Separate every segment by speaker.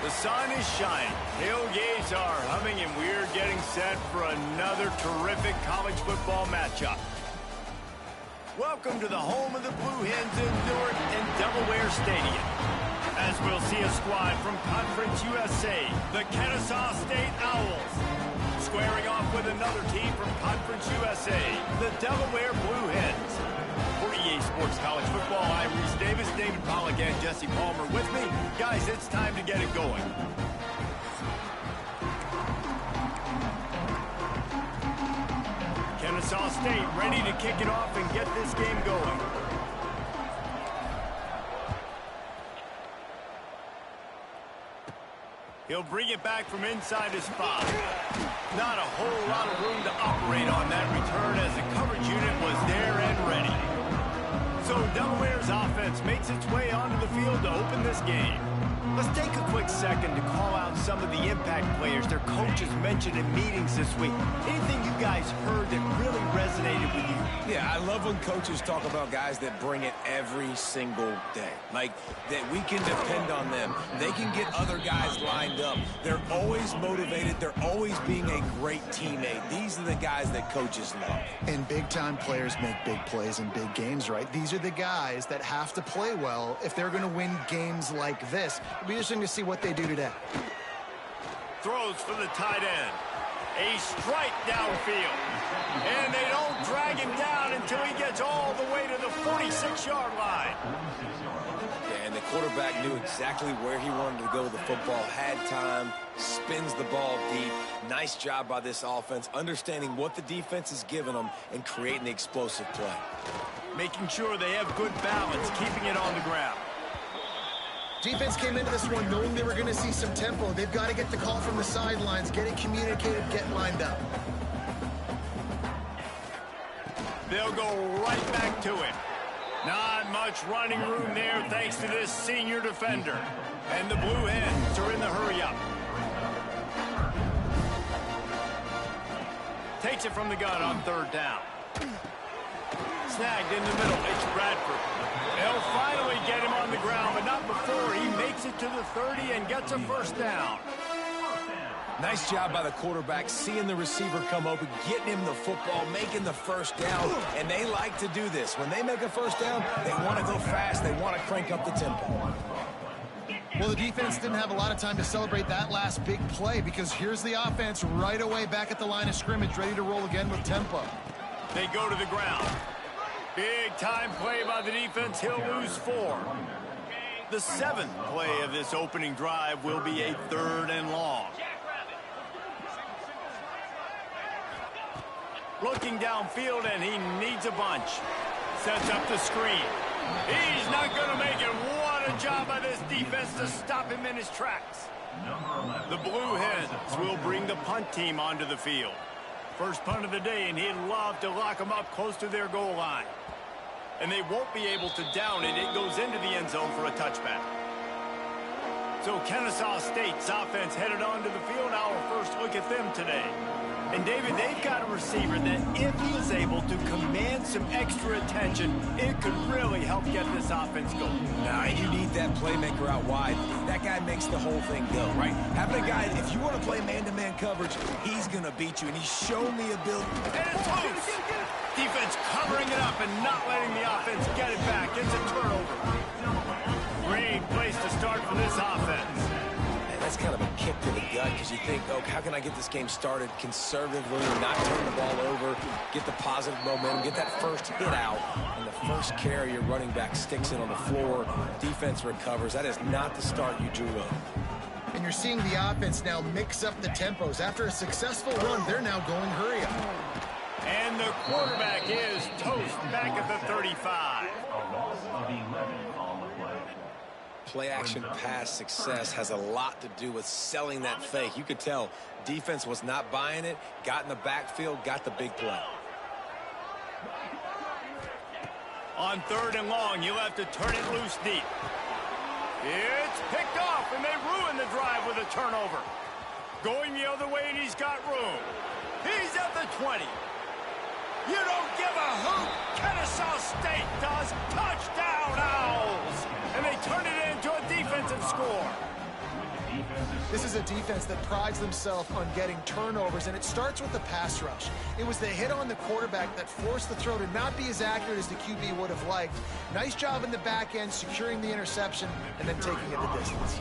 Speaker 1: The sun is shining, tailgates are humming, and we're getting set for another terrific college football matchup. Welcome to the home of the Blue Hens in Newark and Delaware Stadium. As we'll see a squad from Conference USA, the Kennesaw State Owls. Squaring off with another team from Conference USA, the Delaware Blue Hens. For EA Sports College Football, I'm Reese Davis, David Pollack, and Jesse Palmer with me. Guys, it's time to get it going. Kennesaw State ready to kick it off and get this game going. He'll bring it back from inside his spot. Not a whole lot of room to operate on that return as the coverage unit was there and ready. So Delaware's offense makes its way onto the field to open this game. Let's take a quick second to call out some of the impact players their coaches mentioned in meetings this week. Anything you guys heard that really resonated with you?
Speaker 2: Yeah, I love when coaches talk about guys that bring it every single day. Like, that we can depend on them. They can get other guys lined up. They're always motivated. They're always being a great teammate. These are the guys that coaches love.
Speaker 3: And big-time players make big plays in big games, right? These are the guys that have to play well if they're going to win games like this. It'll be interesting to see what they do today.
Speaker 1: Throws for the tight end. A strike downfield. And they don't drag him down until he gets all the way to the 46-yard line.
Speaker 2: Yeah, and the quarterback knew exactly where he wanted to go with the football, had time, spins the ball deep. Nice job by this offense, understanding what the defense is giving them and creating the explosive play.
Speaker 1: Making sure they have good balance, keeping it on the ground.
Speaker 3: Defense came into this one knowing they were going to see some tempo. They've got to get the call from the sidelines, get it communicated, get lined up.
Speaker 1: They'll go right back to him. Not much running room there thanks to this senior defender. And the Blue Hens are in the hurry-up. Takes it from the gun on third down. Snagged in the middle. It's Bradford. They'll finally get him on the ground, but not before he makes it to the 30 and gets a first down.
Speaker 2: Nice job by the quarterback, seeing the receiver come open, getting him the football, making the first down, and they like to do this. When they make a first down, they want to go fast. They want to crank up the tempo.
Speaker 3: Well, the defense didn't have a lot of time to celebrate that last big play because here's the offense right away back at the line of scrimmage, ready to roll again with tempo.
Speaker 1: They go to the ground. Big time play by the defense. He'll lose 4. The 7th play of this opening drive will be a 3rd and long. Looking downfield, and he needs a bunch. Sets up the screen. He's not going to make it. What a job by this defense to stop him in his tracks. The Blue Hens will bring the punt team onto the field. First punt of the day, and he'd love to lock them up close to their goal line. And they won't be able to down it. It goes into the end zone for a touchback. So Kennesaw State's offense headed onto the field. Our first look at them today. And David, they've got a receiver that if he is able to command some extra attention, it could really help get this offense going.
Speaker 2: Now, you need that playmaker out wide. That guy makes the whole thing go, right? Having a guy, if you want to play man-to-man coverage, he's going to beat you, and he's shown the ability.
Speaker 1: And it's loose. Defense covering it up and not letting the offense get it back. It's a turnover. Great place to start for this offense.
Speaker 2: And that's kind of a kick to the gut because you think, oh, how can I get this game started conservatively, not turn the ball over, get the positive momentum, get that first hit out, and the first carry your running back sticks it on the floor, defense recovers. That is not the start you drew up.
Speaker 3: And you're seeing the offense now mix up the tempos. After a successful run, they're now going hurry up.
Speaker 1: And the quarterback is toast back at the 35.
Speaker 2: Play-action pass success has a lot to do with selling that fake. You could tell defense was not buying it, got in the backfield, got the big play.
Speaker 1: On 3rd and long, you'll have to turn it loose deep. It's picked off, and they ruin the drive with a turnover. Going the other way, and he's got room. He's at the 20. You don't give a hoot. Kennesaw State does. Touchdown, Owls. And they turn it into a defensive score.
Speaker 3: This is a defense that prides themselves on getting turnovers, and it starts with the pass rush. It was the hit on the quarterback that forced the throw to not be as accurate as the QB would have liked. Nice job in the back end, securing the interception, and then taking it the distance.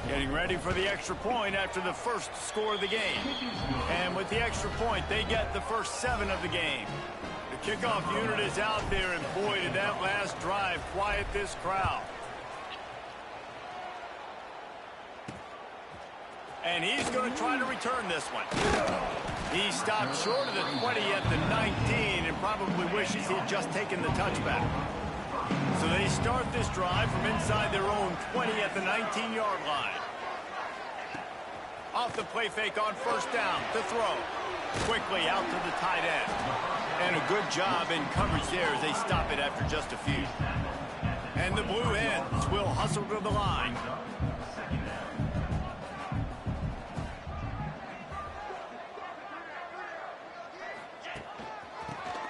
Speaker 1: Getting ready for the extra point after the first score of the game. And with the extra point, they get the first 7 of the game. The kickoff unit is out there, and boy, did that last drive quiet this crowd. And he's going to try to return this one. He stopped short of the 20 at the 19 and probably wishes he'd just taken the touchback. So they start this drive from inside their own 20 at the 19-yard line. Off the play fake on first down, the throw. Quickly out to the tight end. And a good job in coverage there as they stop it after just a few. And the Blue Hens will hustle to the line.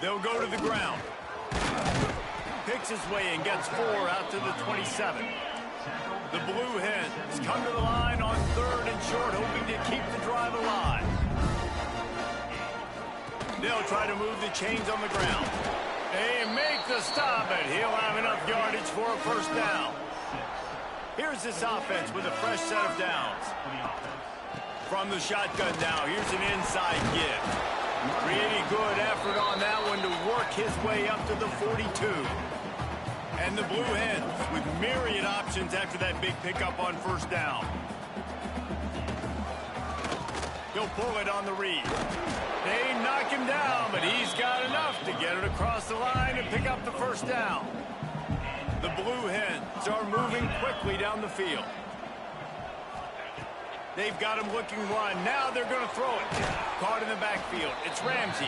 Speaker 1: They'll go to the ground. Picks his way and gets 4 out to the 27. The Blue Hens come to the line on 3rd and short, hoping to keep the drive alive. They'll try to move the chains on the ground. They make the stop, and he'll have enough yardage for a first down. Here's this offense with a fresh set of downs. From the shotgun now, here's an inside give. Really good effort on that one to work his way up to the 42. And the Blue Hens with myriad options after that big pickup on first down. He'll pull it on the read. They knock him down, but he's got enough to get it across the line and pick up the first down. The Blue Hens are moving quickly down the field. They've got him looking run. Now they're going to throw it. Caught in the backfield. It's Ramsey.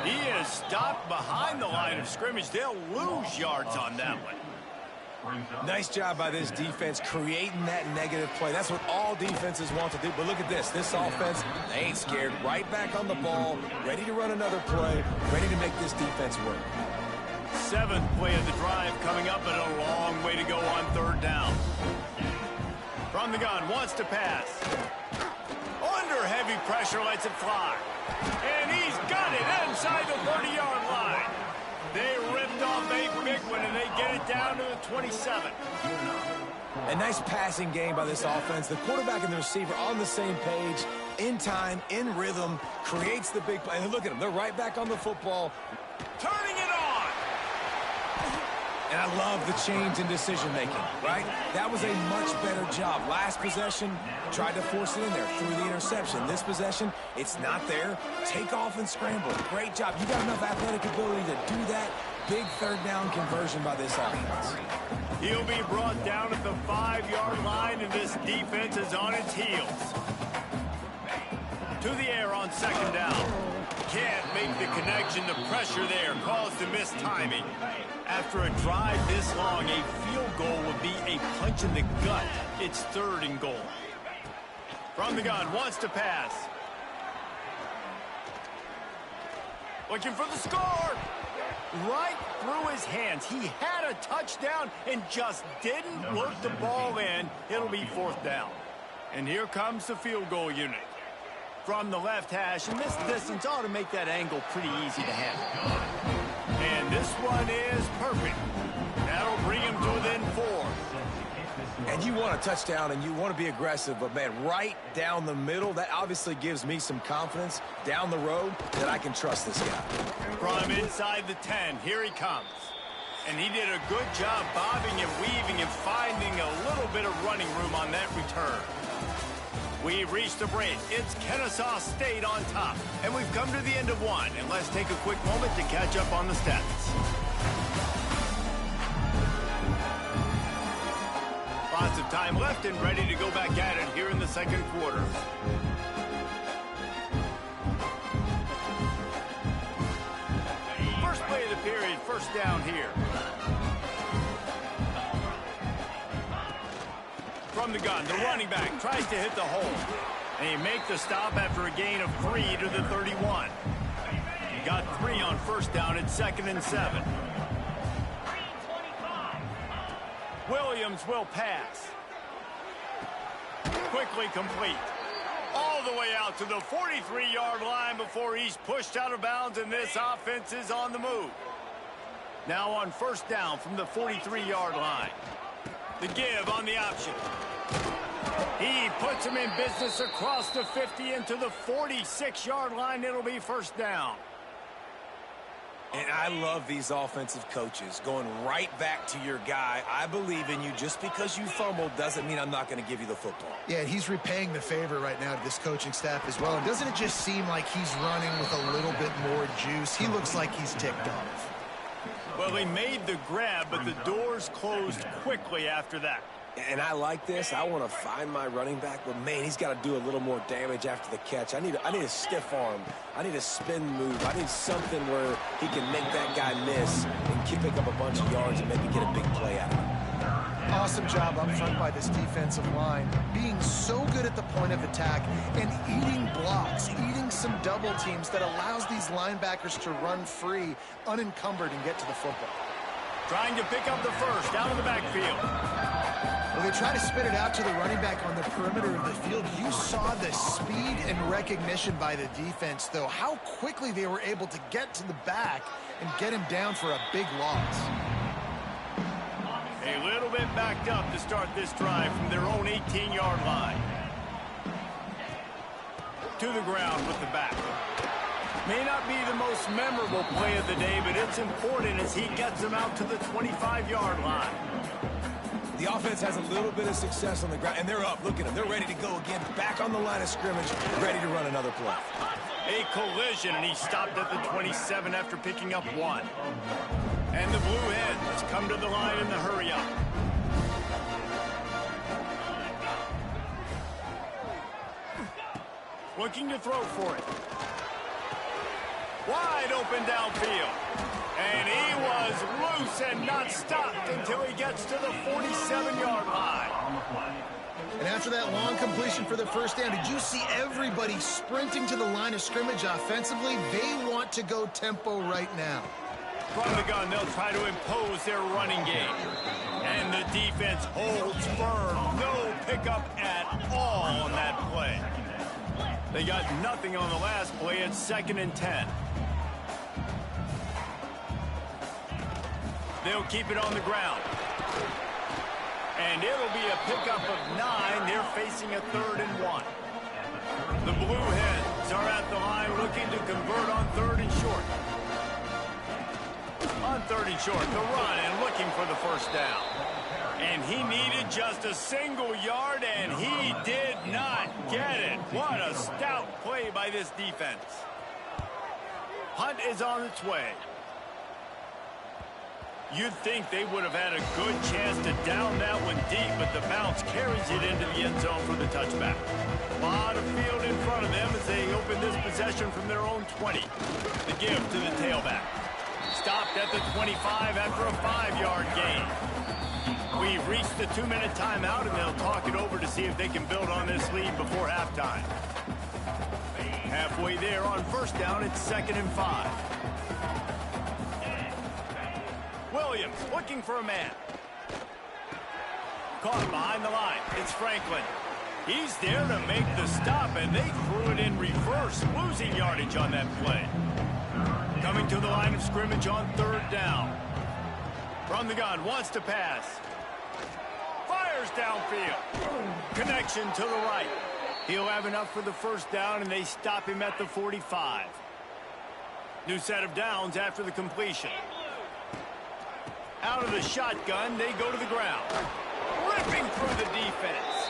Speaker 1: He is stopped behind the line of scrimmage. They'll lose yards on that one.
Speaker 2: Nice job by this defense creating that negative play. That's what all defenses want to do. But look at this. This offense, they ain't scared. Right back on the ball, ready to run another play, ready to make this defense work.
Speaker 1: 7th play of the drive coming up, and a long way to go on 3rd down. From the gun, wants to pass. Under heavy pressure, lets it fly. And he's got it inside the 30-yard line. They ripped off a big one, and they get it down to the 27.
Speaker 2: A nice passing game by this offense. The quarterback and the receiver on the same page, in time, in rhythm, creates the big play. And look at them. They're right back on the football.
Speaker 1: Turning it on.
Speaker 2: And I love the change in decision-making, right? That was a much better job. Last possession, tried to force it in there through the interception. This possession, it's not there. Take off and scramble. Great job. You got enough athletic ability to do that. Big 3rd down conversion by this offense.
Speaker 1: He'll be brought down at the 5-yard line, and this defense is on its heels. To the air on 2nd down. Can't make the connection. The pressure there caused the missed timing. After a drive this long, a field goal would be a punch in the gut. It's 3rd and goal. From the gun, wants to pass. Looking for the score. Right through his hands. He had a touchdown and just didn't work the ball in. It'll be 4th down. And here comes the field goal unit. From the left hash, and this distance ought to make that angle pretty easy to handle. And this one is perfect. That'll bring him to within 4.
Speaker 2: And you want a touchdown and you want to be aggressive, but man, right down the middle, that obviously gives me some confidence down the road that I can trust this guy.
Speaker 1: From inside the 10, here he comes. And he did a good job bobbing and weaving and finding a little bit of running room on that return. We've reached the break. It's Kennesaw State on top. And we've come to the end of one. And let's take a quick moment to catch up on the stats. Lots of time left and ready to go back at it here in the 2nd quarter. First play of the period, first down here. From the gun, the running back tries to hit the hole. And he makes the stop after a gain of 3 to the 31. He got 3 on first down at 2nd and 7. Williams will pass. quickly complete. All the way out to the 43-yard line before he's pushed out of bounds, and this offense is on the move. Now on first down from the 43-yard line. The give on the option. He puts him in business across the 50 into the 46-yard line. It'll be first down.
Speaker 2: And I love these offensive coaches going right back to your guy. I believe in you. Just because you fumbled doesn't mean I'm not going to give you the football.
Speaker 3: Yeah, he's repaying the favor right now to this coaching staff as well. And doesn't it just seem like he's running with a little bit more juice? He looks like he's ticked off.
Speaker 1: Well, he made the grab, but the doors closed quickly after that.
Speaker 2: And I like this. I want to find my running back, but man, he's got to do a little more damage after the catch. I need a stiff arm. I need a spin move. I need something where he can make that guy miss and pick up a bunch of yards and maybe get a big play out of it.
Speaker 3: Awesome job up front by this defensive line, being so good at the point of attack and eating blocks, eating some double teams that allows these linebackers to run free, unencumbered, and get to the football.
Speaker 1: Trying to pick up the first out of the backfield.
Speaker 3: Well, they try to spit it out to the running back on the perimeter of the field. You saw the speed and recognition by the defense, though, how quickly they were able to get to the back and get him down for a big loss.
Speaker 1: A little bit backed up to start this drive from their own 18-yard line. To the ground with the back. May not be the most memorable play of the day, but it's important as he gets them out to the 25-yard line.
Speaker 2: The offense has a little bit of success on the ground, and they're up. Look at them. They're ready to go again. Back on the line of scrimmage, ready to run another play.
Speaker 1: A collision, and he stopped at the 27 after picking up one. And the Blue Hens come to the line in the hurry-up. Looking to throw for it. Wide open downfield. And he was loose and not stopped until he gets to the 47-yard line.
Speaker 3: And after that long completion for the first down, did you see everybody sprinting to the line of scrimmage offensively? They want to go tempo right now.
Speaker 1: From the gun, they'll try to impose their running game. And the defense holds firm. No pickup at all on that play. They got nothing on the last play. It's 2nd and 10. They'll keep it on the ground. And it'll be a pickup of 9. They're facing a 3rd and 1. The Blue Hens are at the line looking to convert on 3rd and short. On 3rd and short, the run and looking for the first down. And he needed just a single yard, and he did not get it. What a stout play by this defense. Hunt is on its way. You'd think they would have had a good chance to down that one deep, but the bounce carries it into the end zone for the touchback. A lot of field in front of them as they open this possession from their own 20. The give to the tailback. Stopped at the 25 after a 5-yard gain. We've reached the 2-minute timeout, and they'll talk it over to see if they can build on this lead before halftime. Halfway there on first down, it's 2nd and 5. Williams looking for a man. Caught behind the line. It's Franklin. He's there to make the stop, and they threw it in reverse, losing yardage on that play. Coming to the line of scrimmage on 3rd down. From the gun, wants to pass. Fires downfield. Connection to the right. He'll have enough for the first down, and they stop him at the 45. New set of downs after the completion. Out of the shotgun, they go to the ground. Ripping through the defense.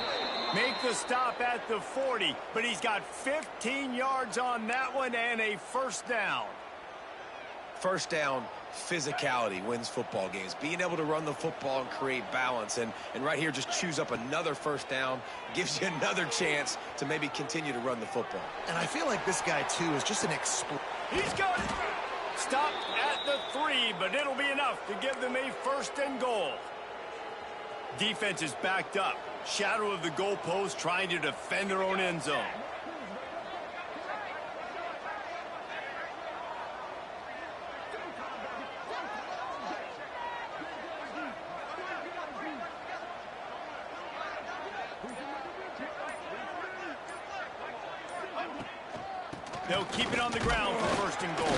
Speaker 1: Make the stop at the 40, but he's got 15 yards on that one and a first down.
Speaker 2: First down, physicality wins football games. Being able to run the football and create balance. And right here, just choose up another first down. Gives you another chance to maybe continue to run the football.
Speaker 3: And I feel like this guy, too, is just an explosion.
Speaker 1: He's got it. Stopped at the 3, but it'll be enough to give them a 1st and goal. Defense is backed up. Shadow of the goalpost trying to defend their own end zone. They'll keep it on the ground for first and goal.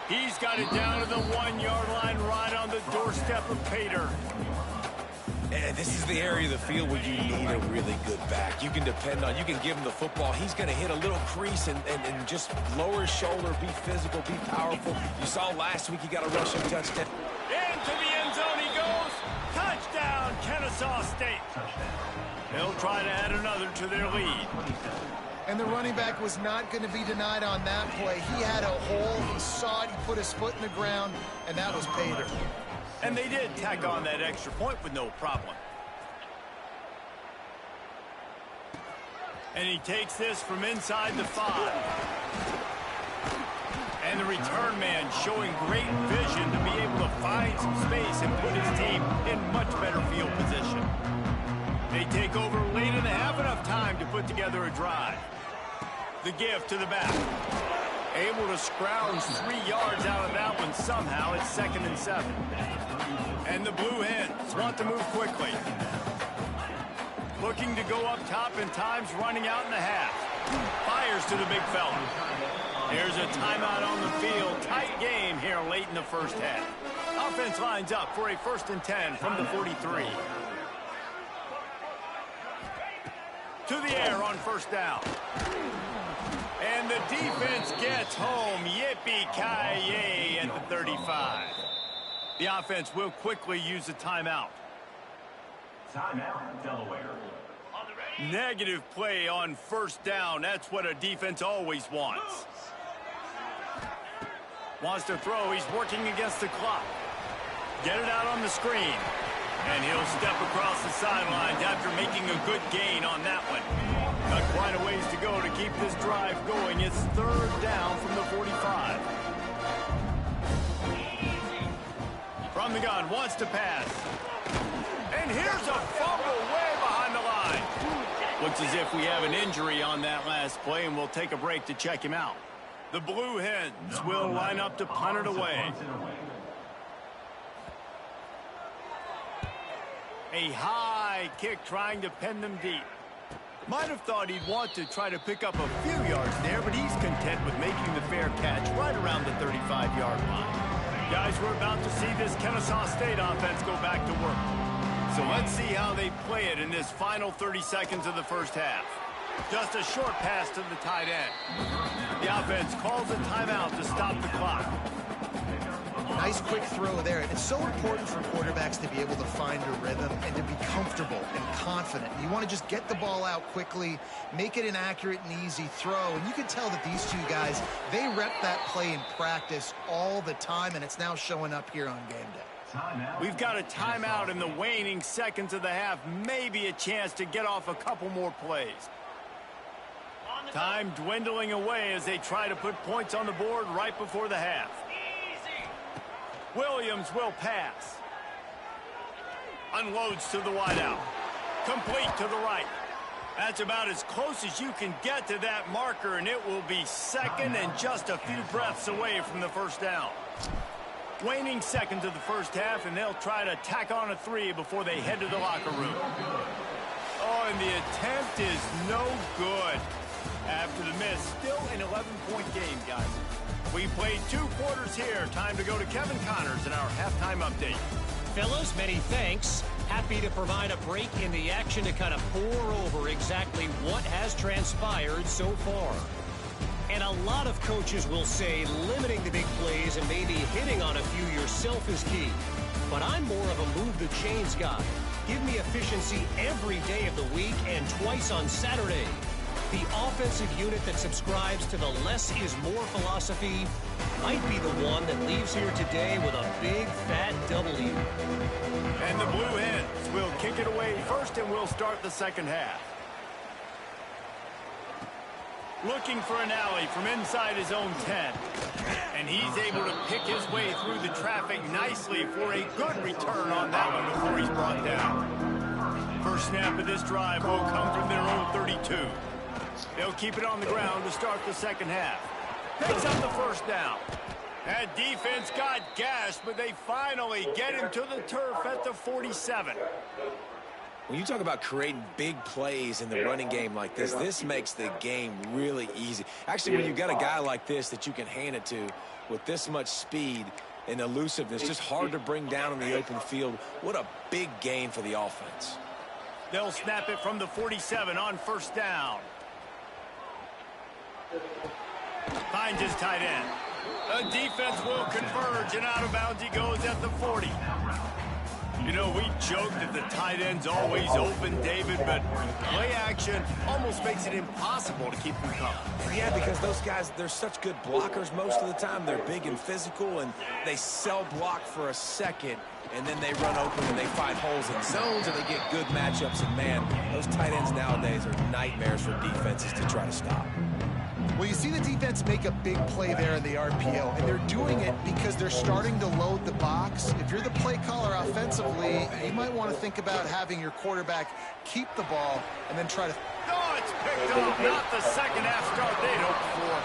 Speaker 1: He's got it down to the 1-yard line right on the doorstep of Pater.
Speaker 2: And this is the area of the field where you need a really good back. You can depend on, you can give him the football. He's going to hit a little crease and just lower his shoulder, be physical, be powerful. You saw last week he got a rushing touchdown.
Speaker 1: Into the end zone he goes. Touchdown, Kennesaw State. They'll try to add another to their lead.
Speaker 3: And the running back was not going to be denied on that play. He had a hole, he saw it, he put his foot in the ground, and that was Pater.
Speaker 1: And they did tack on that extra point with no problem. And he takes this from inside the 5. And the return man showing great vision to be able to find some space and put his team in much better field position. They take over late in the half, enough time to put together a drive. The give to the back. Able to scrounge 3 yards out of that one somehow. It's 2nd and 7. And the Blue Hens want to move quickly. Looking to go up top, and time's running out in the half. Fires to the big fella. There's a timeout on the field. Tight game here late in the first half. Offense lines up for a 1st and 10 from the 43. To the air on first down. And the defense gets home. Yippee-ki-yay at the 35. The offense will quickly use a timeout.
Speaker 4: Timeout, Delaware.
Speaker 1: Negative play on first down. That's what a defense always wants. Wants to throw. He's working against the clock. Get it out on the screen. And he'll step across the sidelines after making a good gain on that one. Got quite a ways to go to keep this drive going. It's 3rd down from the 45. From the gun, wants to pass. And here's a fumble way behind the line. Looks as if we have an injury on that last play, and we'll take a break to check him out. The Blue Hens will line up to punt it away. A high kick trying to pin them deep. Might have thought he'd want to try to pick up a few yards there, but he's content with making the fair catch right around the 35-yard line. Guys, we're about to see this Kennesaw State offense go back to work. So let's see how they play it in this final 30 seconds of the first half. Just a short pass to the tight end. The offense calls a timeout to stop the clock.
Speaker 3: Nice quick throw there. It's so important for quarterbacks to be able to find a rhythm and to be comfortable and confident. You want to just get the ball out quickly, make it an accurate and easy throw. And you can tell that these two guys, they rep that play in practice all the time, and it's now showing up here on game day.
Speaker 1: We've got a timeout in the waning seconds of the half. Maybe a chance to get off a couple more plays. Time dwindling away as they try to put points on the board right before the half. Williams will pass. Unloads to the wideout. Complete to the right. That's about as close as you can get to that marker, and it will be 2nd and just a few breaths away from the first down. Waning seconds of the first half, and they'll try to tack on a 3 before they head to the locker room. Oh, and the attempt is no good. After the miss, still an 11-point game, guys. We played 2 quarters here. Time to go to Kevin Connors in our halftime update.
Speaker 5: Fellas, many thanks. Happy to provide a break in the action to kind of pour over exactly what has transpired so far. And a lot of coaches will say limiting the big plays and maybe hitting on a few yourself is key. But I'm more of a move the chains guy. Give me efficiency every day of the week and twice on Saturday. The offensive unit that subscribes to the less is more philosophy might be the one that leaves here today with a big fat W.
Speaker 1: And the Blue Hens will kick it away first, and we'll start the second half. Looking for an alley from inside his own 10. And he's able to pick his way through the traffic nicely for a good return on that one before he's brought down. First snap of this drive will come from their own 32. They'll keep it on the ground to start the second half. Picks up the first down. That defense got gashed, but they finally get him to the turf at the 47.
Speaker 2: When you talk about creating big plays in the running game like this makes the game really easy. Actually, when you've got a guy like this that you can hand it to with this much speed and elusiveness, just hard to bring down in the open field, what a big gain for the offense.
Speaker 1: They'll snap it from the 47 on first down. Finds his tight end. The defense will converge, and out of bounds he goes at the 40. You know, we joked that the tight end's always open, David, but play action almost makes it impossible to keep them coming.
Speaker 2: Yeah, because those guys, they're such good blockers most of the time. They're big and physical, and they sell block for a second, and then they run open and they find holes in zones, and they get good matchups. And, man, those tight ends nowadays are nightmares for defenses to try to stop.
Speaker 3: Well, you see the defense make a big play there in the RPO, and they're doing it because they're starting to load the box. If you're the play caller offensively, you might want to think about having your quarterback keep the ball and then try to...
Speaker 1: Oh, it's picked up. Not the second half start they'd hoped for.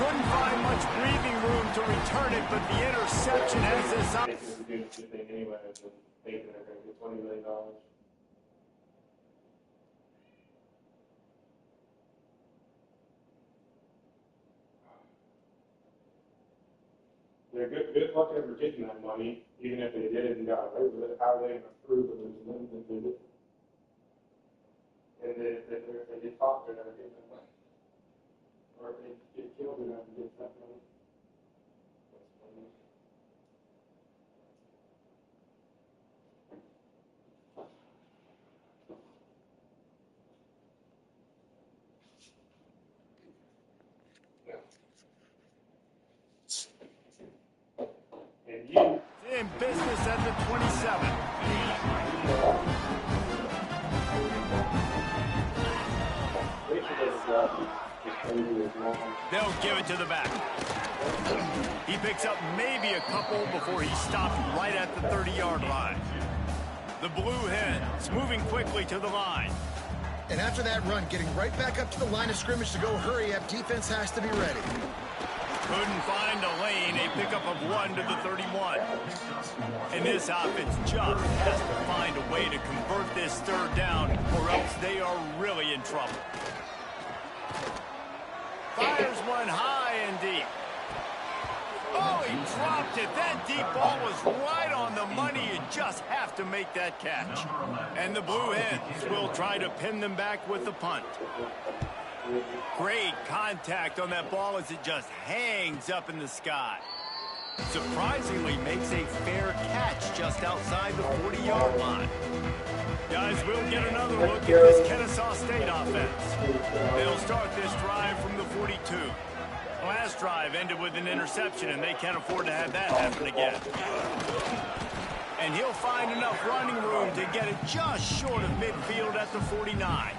Speaker 1: Couldn't find much breathing room to return it, but the interception has this up.
Speaker 4: Anyway, thinking they're going to get $20 million. They're good luck ever taking that money, even if they did it and got away with it. How are they going to prove it was them that did it? And if they get caught, they're never getting that money. Or if they get killed, they're never getting that money.
Speaker 1: In business at the 27. They'll give it to the back. He picks up maybe a couple before he stopped right at the 30-yard line. The Blue Hens moving quickly to the line.
Speaker 3: And after that run, getting right back up to the line of scrimmage to go hurry up, defense has to be ready.
Speaker 1: Couldn't find a lane, a pickup of 1 to the 31. And this offense just has to find a way to convert this third down, or else they are really in trouble. Fires one high and deep. Oh, he dropped it. That deep ball was right on the money. You just have to make that catch. And the Blue Hens will try to pin them back with the punt. Great contact on that ball as it just hangs up in the sky. Surprisingly makes a fair catch just outside the 40-yard line. Guys, we'll get another look at this Kennesaw State offense. They'll start this drive from the 42. Last drive ended with an interception, and they can't afford to have that happen again. And he'll find enough running room to get it just short of midfield at the 49.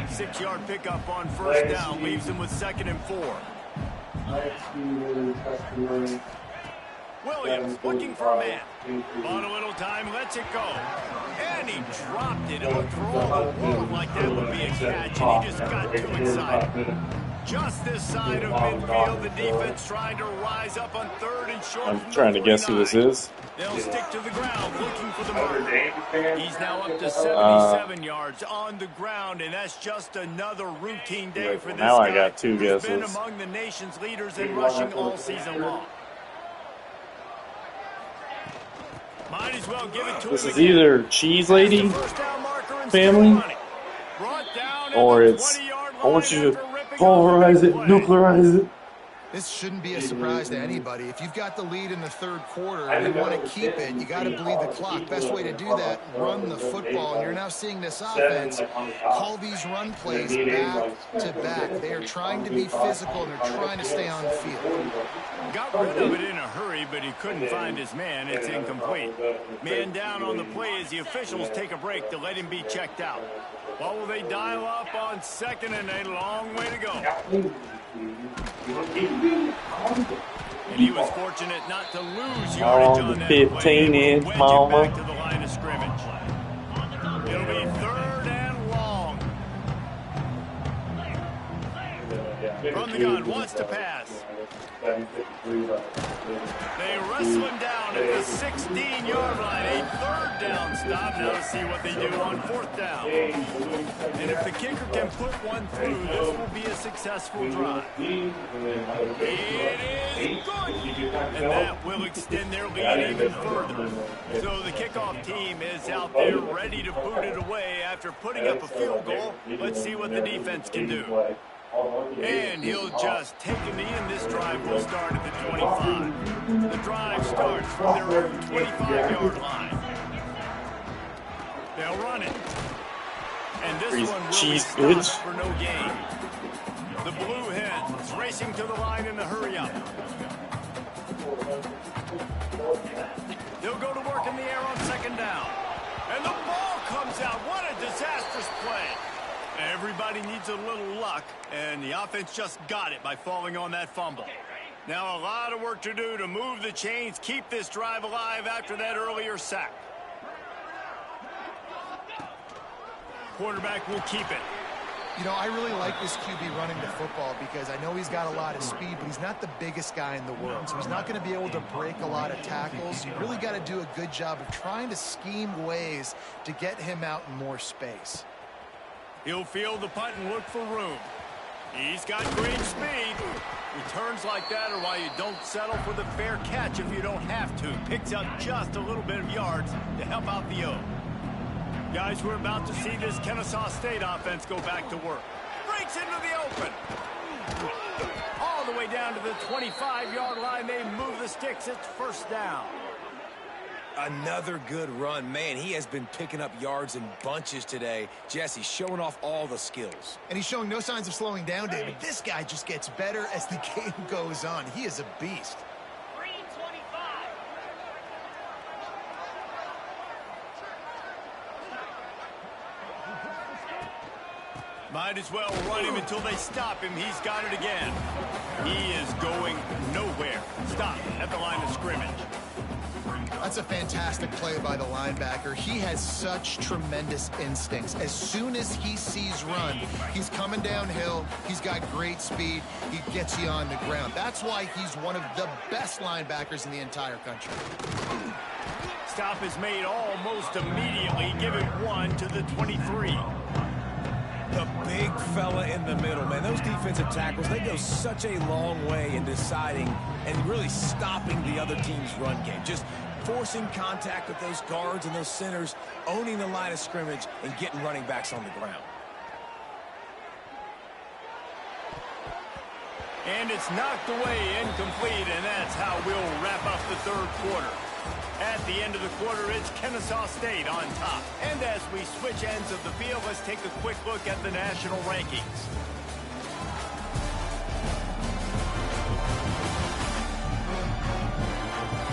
Speaker 1: 6-yard pickup on first down leaves him with 2nd and 4. Williams looking for a man. On a little time, lets it go. And he dropped it. On throw the ball like that would be a catch, and he just got too excited. Just this side of midfield, the defense trying to rise up on 3rd and short.
Speaker 6: I'm trying to guess who this is.
Speaker 1: They'll stick to the ground looking for the mark. He's now up to 77 yards on the ground, and that's just another routine day for this
Speaker 6: now
Speaker 1: guy.
Speaker 6: I got 2 guesses.
Speaker 1: He's been among the nation's leaders in rushing all season long. Might as well give it to
Speaker 6: This
Speaker 1: him
Speaker 6: is
Speaker 1: again.
Speaker 6: either Cheese Lady family, or it's I want you to pulverize it, nuclearize it.
Speaker 3: This shouldn't be a surprise to anybody. If you've got the lead in the 3rd quarter and you want to keep it, you got to bleed the clock. Best way to do that, run the football. And you're now seeing this offense call these run plays back to back. They are trying to be physical, and they're trying to stay on the field.
Speaker 1: Got rid of it in a hurry, but he couldn't find his man. It's incomplete. Man down on the play as the officials take a break to let him be checked out. What will they dial up on 2nd and a long way to go? And he was fortunate not to lose yardage on that
Speaker 6: 15-inch
Speaker 1: play.
Speaker 6: mama.
Speaker 1: Back to the line of scrimmage. It'll be 3rd and long. From the gun, wants to pass. They wrestle him down at the 16-yard line. A third down stop. Now let's see what they do on fourth down. And if the kicker can put one through, this will be a successful drive. It is good. And that will extend their lead even further. So the kickoff team is out there ready to boot it away after putting up a field goal. Let's see what the defense can do. And he'll just take a knee, and this drive will start at the 25. The drive starts from their own 25-yard line. They'll run it. And this one really stops for no gain. The Blue Hens racing to the line in a hurry-up. They'll go to work in the air on second down. And the ball comes out. What a disastrous play. Everybody needs a little luck, and the offense just got it by falling on that fumble. Now a lot of work to do to move the chains, keep this drive alive after that earlier sack. Quarterback will keep it.
Speaker 3: You know, I really like this QB running the football because I know he's got a lot of speed, but he's not the biggest guy in the world. So he's not going to be able to break a lot of tackles. You really got to do a good job of trying to scheme ways to get him out in more space.
Speaker 1: He'll field the punt and look for room. He's got great speed. Returns like that are why you don't settle for the fair catch if you don't have to. Picks up just a little bit of yards to help out the O. Guys, we're about to see this Kennesaw State offense go back to work. Breaks into the open. All the way down to the 25-yard line. They move the sticks. It's first down.
Speaker 2: Another good run. Man, he has been picking up yards in bunches today. Jesse showing off all the skills.
Speaker 3: And he's showing no signs of slowing down, David. This guy just gets better as the game goes on. He is a beast.
Speaker 1: Might as well run him until they stop him. He's got it again. He is going nowhere. Stop at the line of scrimmage.
Speaker 3: That's a fantastic play by the linebacker. He has such tremendous instincts. As soon as he sees run, he's coming downhill. He's got great speed. He gets you on the ground. That's why he's one of the best linebackers in the entire country.
Speaker 1: Stop is made almost immediately. Give it one to the 23.
Speaker 2: The big fella in the middle, man. Those defensive tackles, they go such a long way in deciding and really stopping the other team's run game. Just forcing contact with those guards and those centers, owning the line of scrimmage, and getting running backs on the ground.
Speaker 1: And it's knocked away, incomplete, and that's how we'll wrap up the third quarter. At the end of the quarter, it's Kennesaw State on top. And as we switch ends of the field, let's take a quick look at the national rankings.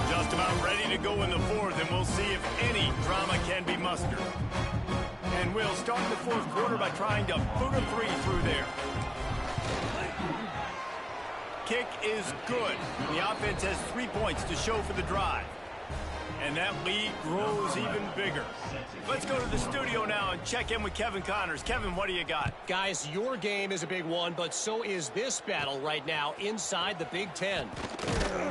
Speaker 1: Just about ready to go in the fourth, and we'll see if any drama can be mustered. And we'll start the fourth quarter by trying to boot a three through there. Kick is good. The offense has 3 points to show for the drive. And that lead grows even bigger. Let's go to the studio now and check in with Kevin Connors. Kevin, what do you got?
Speaker 5: Guys, your game is a big one, but so is this battle right now inside the Big Ten.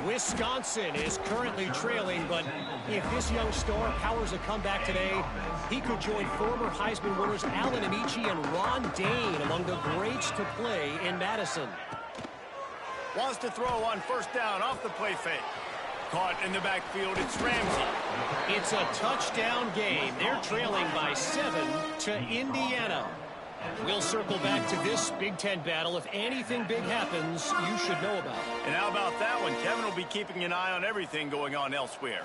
Speaker 5: Wisconsin is currently trailing, but if this young star powers a comeback today, he could join former Heisman winners Allen Amici and Ron Dayne among the greats to play in Madison.
Speaker 1: Wants to throw on first down off the play fake. Caught in the backfield, it's Ramsey.
Speaker 5: It's a touchdown game. They're trailing by 7 to Indiana. We'll circle back to this Big Ten battle. If anything big happens, you should know about it.
Speaker 1: And how about that one? Kevin will be keeping an eye on everything going on elsewhere.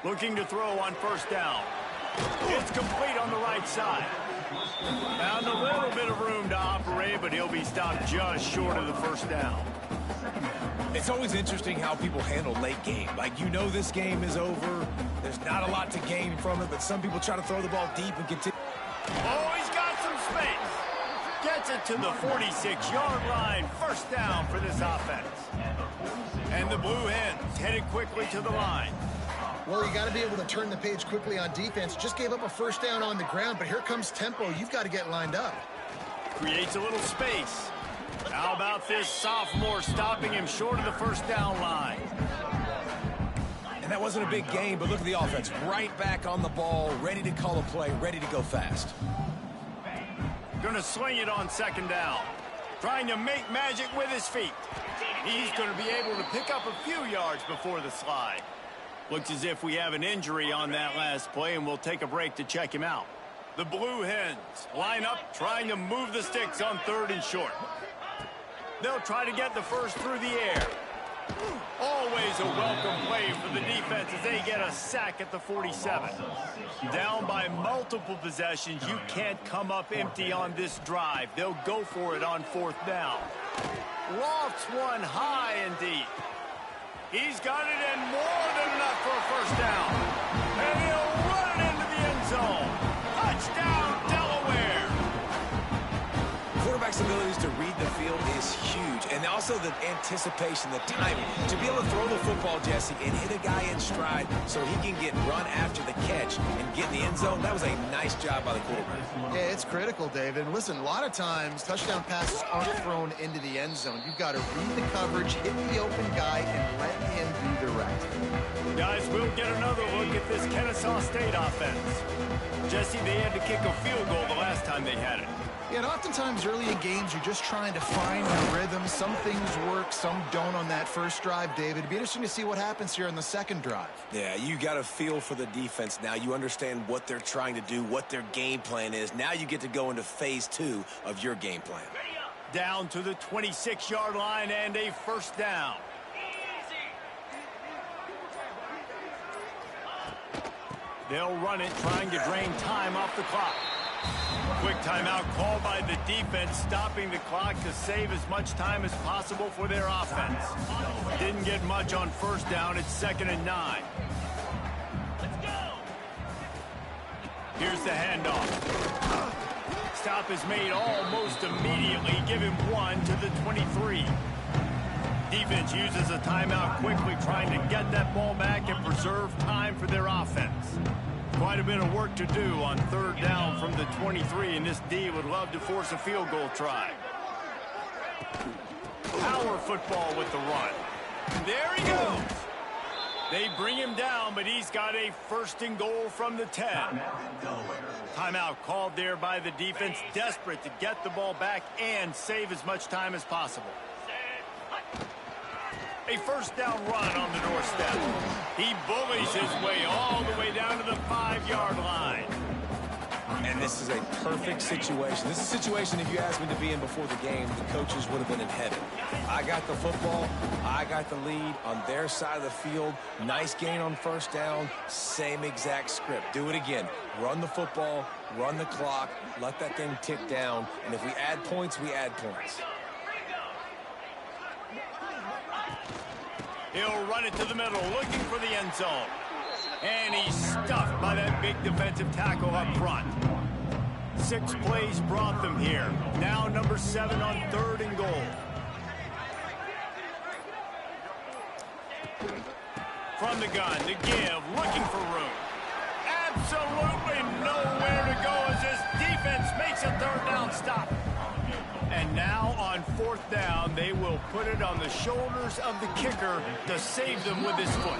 Speaker 1: Looking to throw on first down. It's complete on the right side. Found a little bit of room to operate, but he'll be stopped just short of the first down.
Speaker 2: It's always interesting how people handle late game. Like, you know this game is over. There's not a lot to gain from it, but some people try to throw the ball deep and continue.
Speaker 1: Oh, he's got some space. Gets it to the 46-yard line. First down for this offense. And the Blue Hens headed quickly to the line.
Speaker 3: Well, you got to be able to turn the page quickly on defense. Just gave up a first down on the ground, but here comes tempo. You've got to get lined up.
Speaker 1: Creates a little space. How about this sophomore stopping him short of the first down line?
Speaker 2: And that wasn't a big game, but look at the offense. Right back on the ball, ready to call a play, ready to go fast.
Speaker 1: Going to swing it on second down. Trying to make magic with his feet. He's going to be able to pick up a few yards before the slide. Looks as if we have an injury on that last play, and we'll take a break to check him out. The Blue Hens line up, trying to move the sticks on 3rd and short. They'll try to get the first through the air. Always a welcome play for the defense as they get a sack at the 47. Down by multiple possessions, you can't come up empty on this drive. They'll go for it on 4th down. Lofts one high and deep. He's got it in more than enough for a first down. And he'll run it into the end zone. Touchdown, Delaware.
Speaker 2: Quarterback's abilities to read the field is huge. And also the anticipation, the timing. To be able to throw the football, Jesse, and hit a guy in stride so he can get run after the catch and get in the end zone, that was a nice job by the quarterback.
Speaker 3: Yeah, it's critical, David. Listen, a lot of times touchdown passes aren't thrown into the end zone. You've got to read the coverage, hit the open guy, and let him do the rest.
Speaker 1: Guys, we'll get another look at this Kennesaw State offense. Jesse, they had to kick a field goal the last time they had it.
Speaker 3: Yeah, and oftentimes early in games, you're just trying to find the rhythm. Some things work, some don't on that first drive, David. It'd be interesting to see what happens here in the second drive.
Speaker 2: Yeah, you got a feel for the defense now. You understand what they're trying to do, what their game plan is. Now you get to go into phase 2 of your game plan.
Speaker 1: Down to the 26-yard line and a first down. They'll run it, trying to drain time off the clock. Quick timeout called by the defense, stopping the clock to save as much time as possible for their offense. Didn't get much on first down. It's 2nd and 9. Here's the handoff. Stop is made almost immediately. Give him 1 to the 23. Defense uses a timeout quickly, trying to get that ball back and preserve time for their offense. Quite a bit of work to do on 3rd down from the 23, and this D would love to force a field goal try. Power football with the run. There he goes. They bring him down, but he's got a 1st and goal from the 10. Timeout called there by the defense, desperate to get the ball back and save as much time as possible. A 1st down run on the doorstep. He bullies his way all the way down to the 5-yard line.
Speaker 2: And this is a perfect situation. This is a situation, if you asked me to be in before the game, the coaches would have been in heaven. I got the football. I got the lead on their side of the field. Nice gain on 1st down. Same exact script. Do it again. Run the football, run the clock, let that thing tick down. And if we add points, we add points.
Speaker 1: He'll run it to the middle, looking for the end zone. And he's stuffed by that big defensive tackle up front. 6 plays brought them here. Now number 7 on 3rd and goal. From the gun to give, looking for room. Absolutely nowhere to go as this defense makes a 3rd down stop. And now on 4th down, they will put it on the shoulders of the kicker to save them with his foot.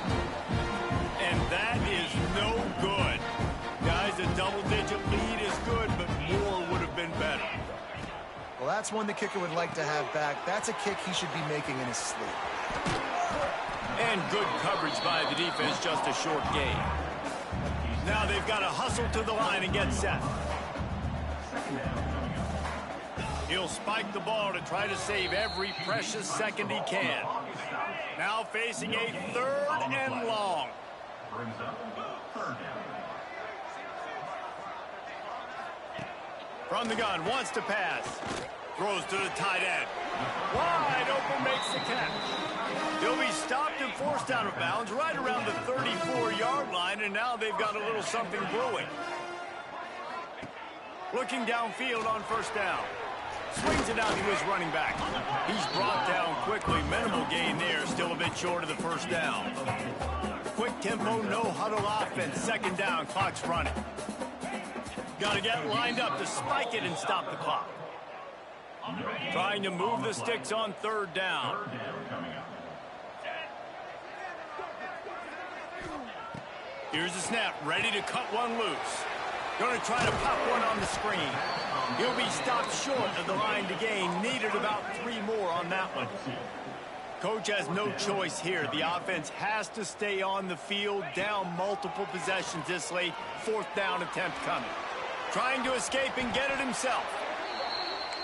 Speaker 1: And that is no good. Guys, a double-digit lead is good, but more would have been better.
Speaker 3: Well, that's one the kicker would like to have back. That's a kick he should be making in his sleep.
Speaker 1: And good coverage by the defense, just a short gain. Now they've got to hustle to the line and get set. He'll spike the ball to try to save every precious second he can. Now facing a 3rd and long. From the gun, wants to pass. Throws to the tight end. Wide open, makes the catch. He'll be stopped and forced out of bounds right around the 34-yard line, and now they've got a little something brewing. Looking downfield on 1st down. Swings it out to his running back. He's brought down quickly. Minimal gain there. Still a bit short of the 1st down. Quick tempo, no huddle offense. 2nd down. Clock's running. Got to get lined up to spike it and stop the clock. Trying to move the sticks on third down. Here's the snap, ready to cut one loose. Going to try to pop one on the screen. He'll be stopped short of the line to gain. Needed about 3 more on that one. Coach has no choice here. The offense has to stay on the field, down multiple possessions this late. 4th down attempt coming. Trying to escape and get it himself.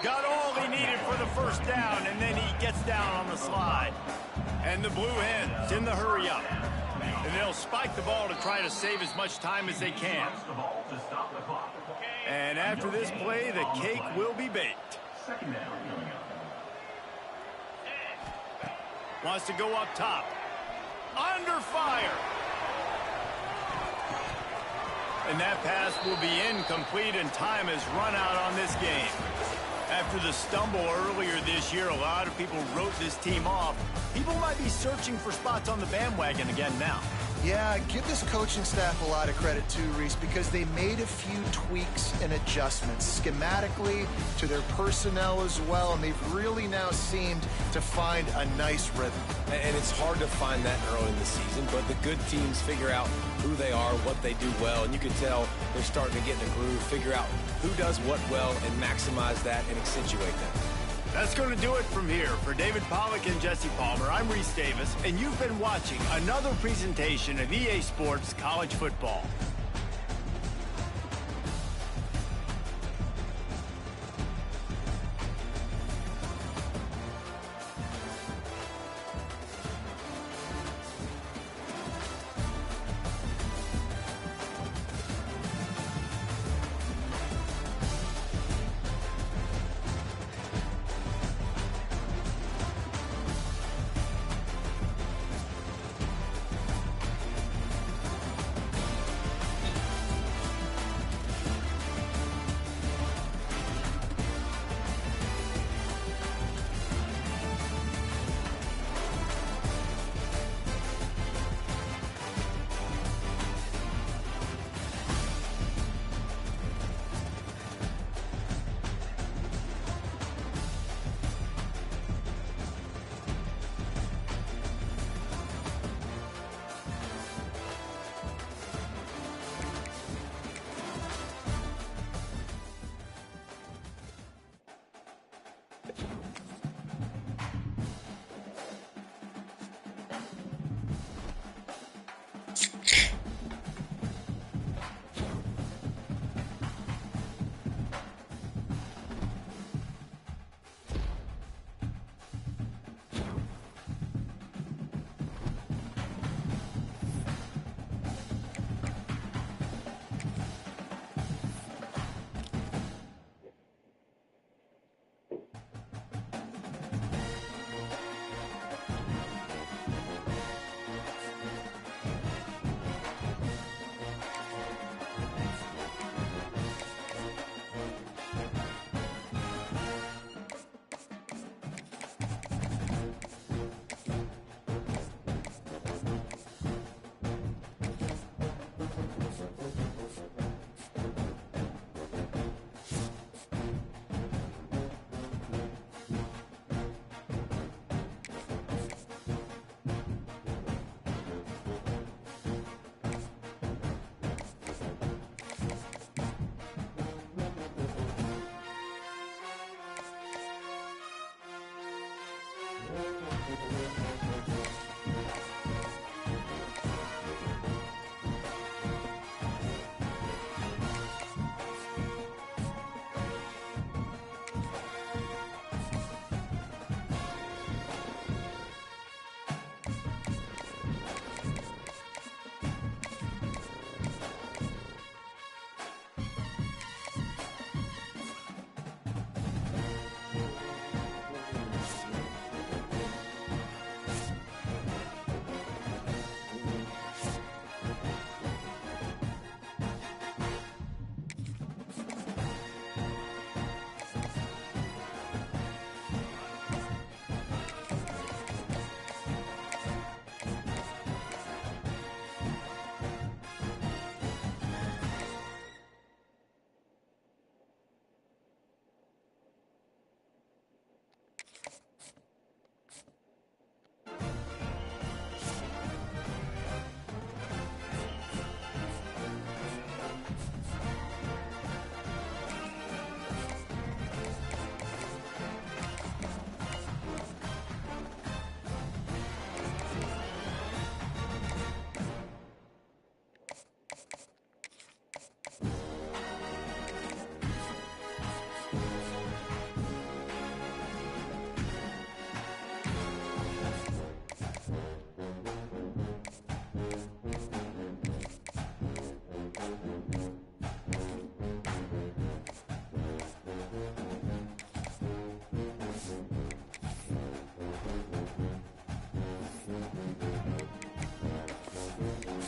Speaker 1: Got all he needed for the 1st down, and then he gets down on the slide. And the Blue Hens in the hurry-up. And they'll spike the ball to try to save as much time as they can. And after this play, the cake will be baked. Wants to go up top. Under fire. And that pass will be incomplete, and time has run out on this game. After the stumble earlier this year, a lot of people wrote this team off. People might be searching for spots on the bandwagon again now.
Speaker 3: Yeah, give this coaching staff a lot of credit too, Reese, because they made a few tweaks and adjustments schematically to their personnel as well, and they've really now seemed to find a nice rhythm.
Speaker 2: And it's hard to find that early in the season, but the good teams figure out who they are, what they do well, and you can tell they're starting to get in the groove, figure out who does what well, and maximize that and accentuate that.
Speaker 1: That's going to do it from here. For David Pollack and Jesse Palmer, I'm Reese Davis, and you've been watching another presentation of EA Sports College Football.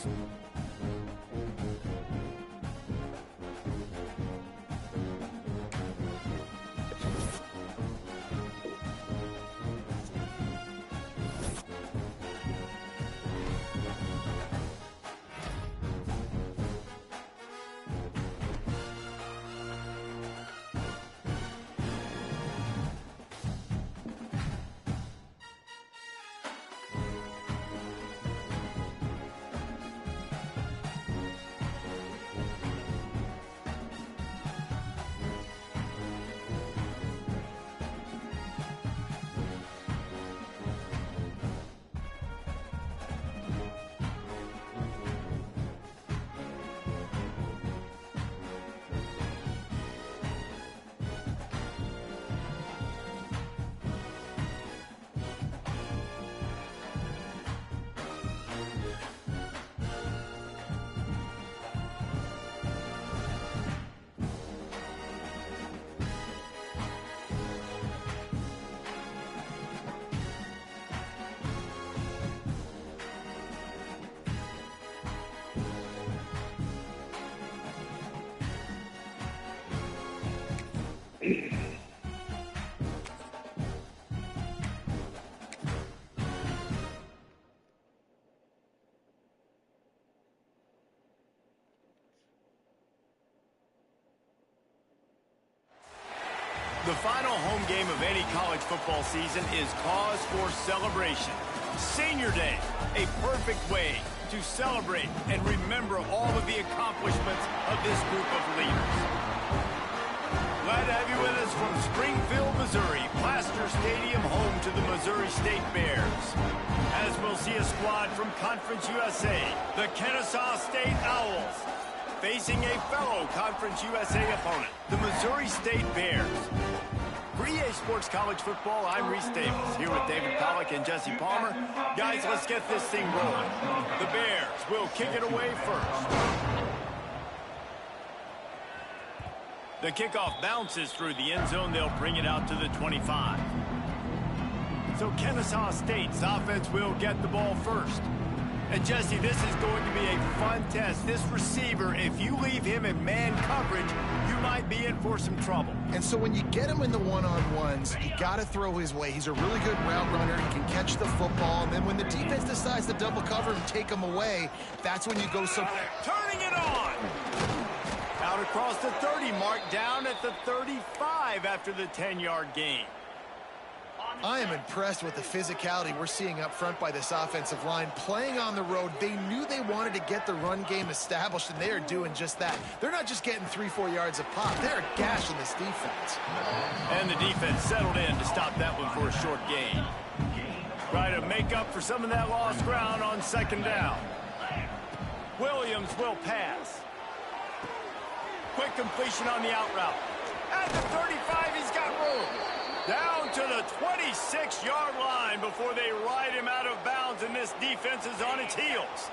Speaker 1: yards. The final home game of any college football season is cause for celebration. Senior Day, a perfect way to celebrate and remember all of the accomplishments of this group of leaders. Glad to have you with us from Springfield, Missouri, Plaster Stadium, home to the Missouri State Bears. As we'll see a squad from Conference USA, the Kennesaw State Owls, facing a fellow Conference USA opponent, the Missouri State Bears. For EA Sports College Football, I'm Reese Davis, here with David Pollack and Jesse Palmer. Guys, let's get this thing rolling. The Bears will kick it away first. The kickoff bounces through the end zone. They'll bring it out to the 25. So Kennesaw State's offense will get the ball first. And Jesse, this is going to be a fun test. This receiver, if you leave him in man coverage, you might be in for some trouble.
Speaker 3: And so when you get him in the one-on-ones, you got to throw his way. He's a really good route runner. He can catch the football. And then when the defense decides to double cover and take him away, that's when you go so...
Speaker 1: Turning it on! Out across the 30 mark, down at the 35 after the 10-yard gain.
Speaker 3: I am impressed with the physicality we're seeing up front by this offensive line. Playing on the road, they knew they wanted to get the run game established, and they are doing just that. They're not just getting 3-4 yards a pop. They're gashing this defense.
Speaker 1: And the defense settled in to stop that one for a short gain. Try to make up for some of that lost ground on second down. Williams will pass. Quick completion on the out route. At the 35, he's got room. Down to the 26-yard line before they ride him out of bounds, and this defense is on its heels.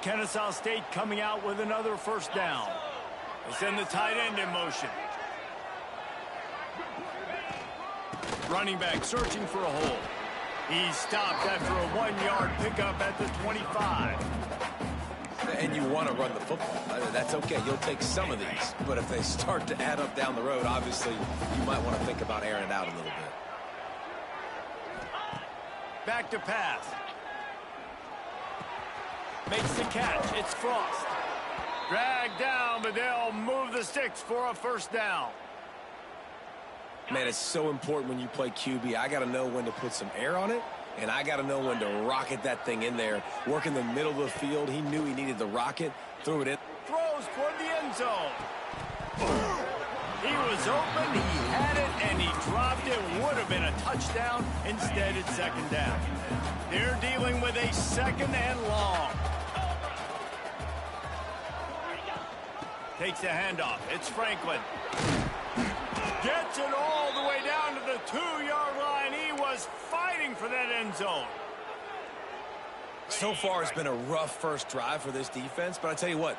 Speaker 1: Kennesaw State coming out with another first down. They send the tight end in motion. Running back searching for a hole. He's stopped after a 1-yard pickup at the 25.
Speaker 2: And you want to run the football. That's okay. You'll take some of these. But if they start to add up down the road, obviously, you might want to think about airing it out a little bit.
Speaker 1: Back to pass. Makes the catch. It's Frost. Dragged down, but they'll move the sticks for a first down.
Speaker 2: Man, it's so important when you play QB. I got to know when to put some air on it, and I got to know when to rocket that thing in there. Work in the middle of the field. He knew he needed the rocket. Threw it in.
Speaker 1: Throws toward the end zone. He was open, he had it, and he dropped it. Would have been a touchdown. Instead, it's second down. They're dealing with a second and long. Takes a handoff. It's Franklin. Gets it all the way down to the 2-yard line. He was fighting for that end zone.
Speaker 2: So far, it's been a rough first drive for this defense, but I tell you what,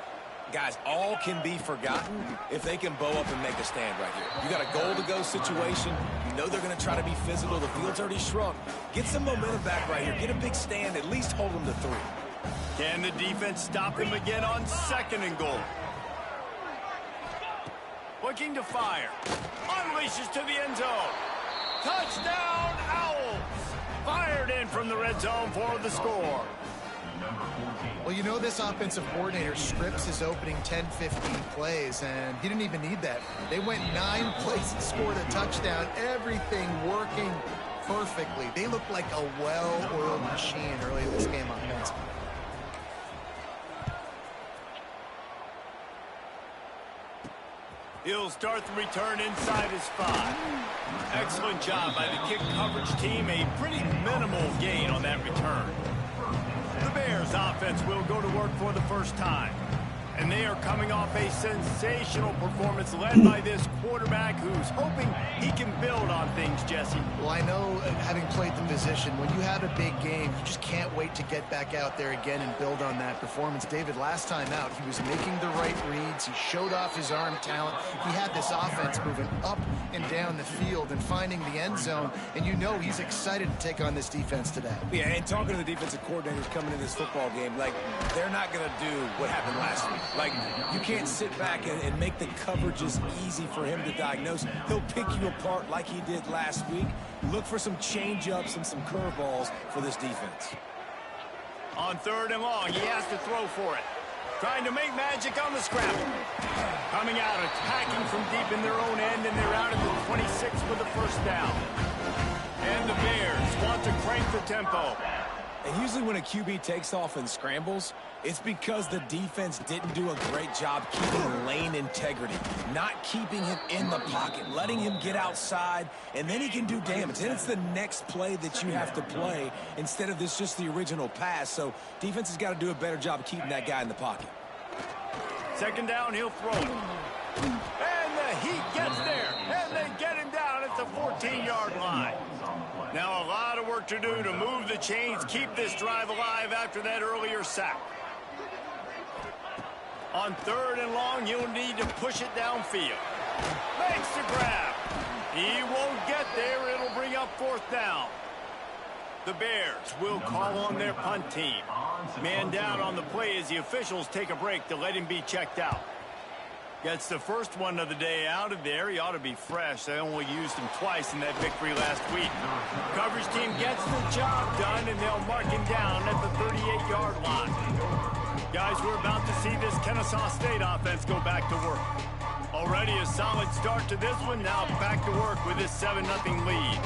Speaker 2: guys, all can be forgotten if they can bow up and make a stand right here. You got a goal-to-go situation. You know they're going to try to be physical. The field's already shrunk. Get some momentum back right here. Get a big stand. At least hold them to 3.
Speaker 1: Can the defense stop him again on 2nd and goal? Looking to fire. Unleashes to the end zone. Touchdown, Owls! Fired in from the red zone for the score.
Speaker 3: Well, you know this offensive coordinator scripts his opening 10-15 plays, and he didn't even need that. They went 9 plays and scored a touchdown. Everything working perfectly. They looked like a well-oiled machine early in this game offensively.
Speaker 1: He'll start the return inside his 5. Excellent job by the kick coverage team. A pretty minimal gain on that return. The Bears offense will go to work for the first time. And they are coming off a sensational performance led by this quarterback who's hoping he can build on things, Jesse.
Speaker 3: Well, I know, having played the position, when you have a big game, you just can't wait to get back out there again and build on that performance. David, last time out, he was making the right reads. He showed off his arm talent. He had this offense moving up and down the field and finding the end zone. And you know he's excited to take on this defense today.
Speaker 2: Yeah, and talking to the defensive coordinators coming into this football game, like, they're not going to do what happened last week. Like, you can't sit back and make the coverages easy for him to diagnose. He'll pick you apart like he did last week. Look for some change-ups and some curveballs for this defense.
Speaker 1: On 3rd and long, he has to throw for it. Trying to make magic on the scramble. Coming out, attacking from deep in their own end, and they're out at the 26 for the first down. And the Bears want to crank the tempo.
Speaker 2: And usually when a QB takes off and scrambles, it's because the defense didn't do a great job keeping lane integrity, not keeping him in the pocket, letting him get outside, and then he can do damage. Then it's the next play that you have to play instead of this just the original pass. So defense has got to do a better job of keeping that guy in the pocket.
Speaker 1: 2nd down, he'll throw. And the Heat gets there, and they get him down at the 14-yard line. Now a lot of work to do to move the chains, keep this drive alive after that earlier sack. On 3rd and long, you'll need to push it downfield. Makes the grab. He won't get there. It'll bring up 4th down. The Bears will call on their punt team. Man down on the play as the officials take a break to let him be checked out. Gets the first one of the day out of there. He ought to be fresh. They only used him twice in that victory last week. Coverage team gets the job done, and they'll mark him down at the 38-yard line. Guys, we're about to see this Kennesaw State offense go back to work. Already a solid start to this one. Now back to work with this 7-0 lead.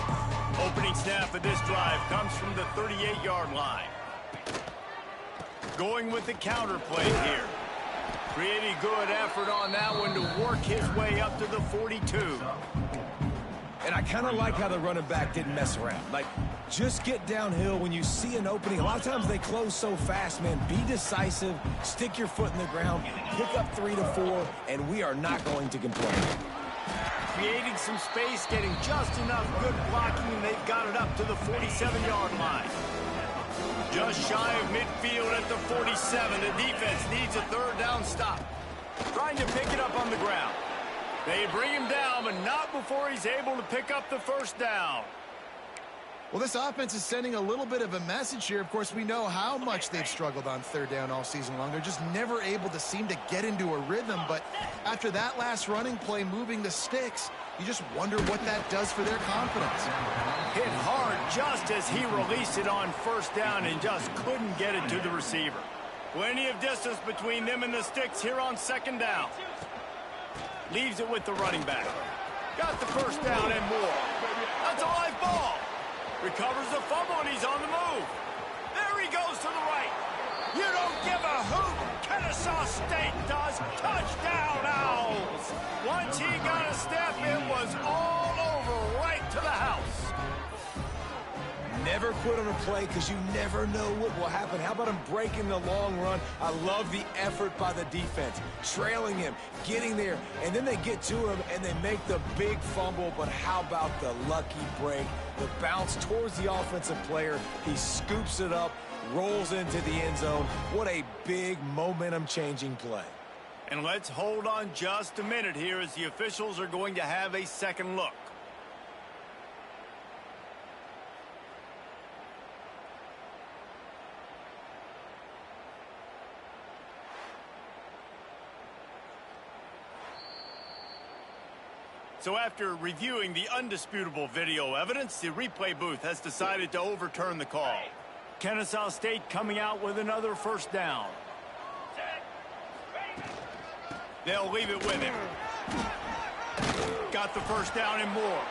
Speaker 1: Opening snap of this drive comes from the 38-yard line. Going with the counter play here. Pretty good effort on that one to work his way up to the 42.
Speaker 2: And I kind of like how the running back didn't mess around. Like, just get downhill when you see an opening. A lot of times they close so fast, man. Be decisive, stick your foot in the ground, pick up 3 to 4, and we are not going to complain.
Speaker 1: Creating some space, getting just enough good blocking, and they've got it up to the 47-yard line. Just shy of midfield at the 47. The defense needs a 3rd down stop. Trying to pick it up on the ground. They bring him down, but not before he's able to pick up the 1st down.
Speaker 3: Well, this offense is sending a little bit of a message here. Of course, we know how much they've struggled on 3rd down all season long. They're just never able to seem to get into a rhythm. But after that last running play, moving the sticks, you just wonder what that does for their confidence.
Speaker 1: Hit hard just as he released it on 1st down and just couldn't get it to the receiver. Plenty of distance between them and the sticks here on 2nd down. Leaves it with the running back. Got the 1st down and more. That's a live ball. Recovers the fumble, and he's on the move. There he goes to the right. You don't give a hoot. Kennesaw State does. Touchdown, Owls. Once he got a step, it was all over right to the house.
Speaker 2: Never quit on a play because you never know what will happen. How about him breaking the long run? I love the effort by the defense. Trailing him, getting there, and then they get to him and they make the big fumble. But how about the lucky break? The bounce towards the offensive player. He scoops it up, rolls into the end zone. What a big momentum-changing play.
Speaker 1: And let's hold on just a minute here as the officials are going to have a second look. So after reviewing the undisputable video evidence, the replay booth has decided to overturn the call. Kennesaw State coming out with another first down. They'll leave it with him. Got the first down and more.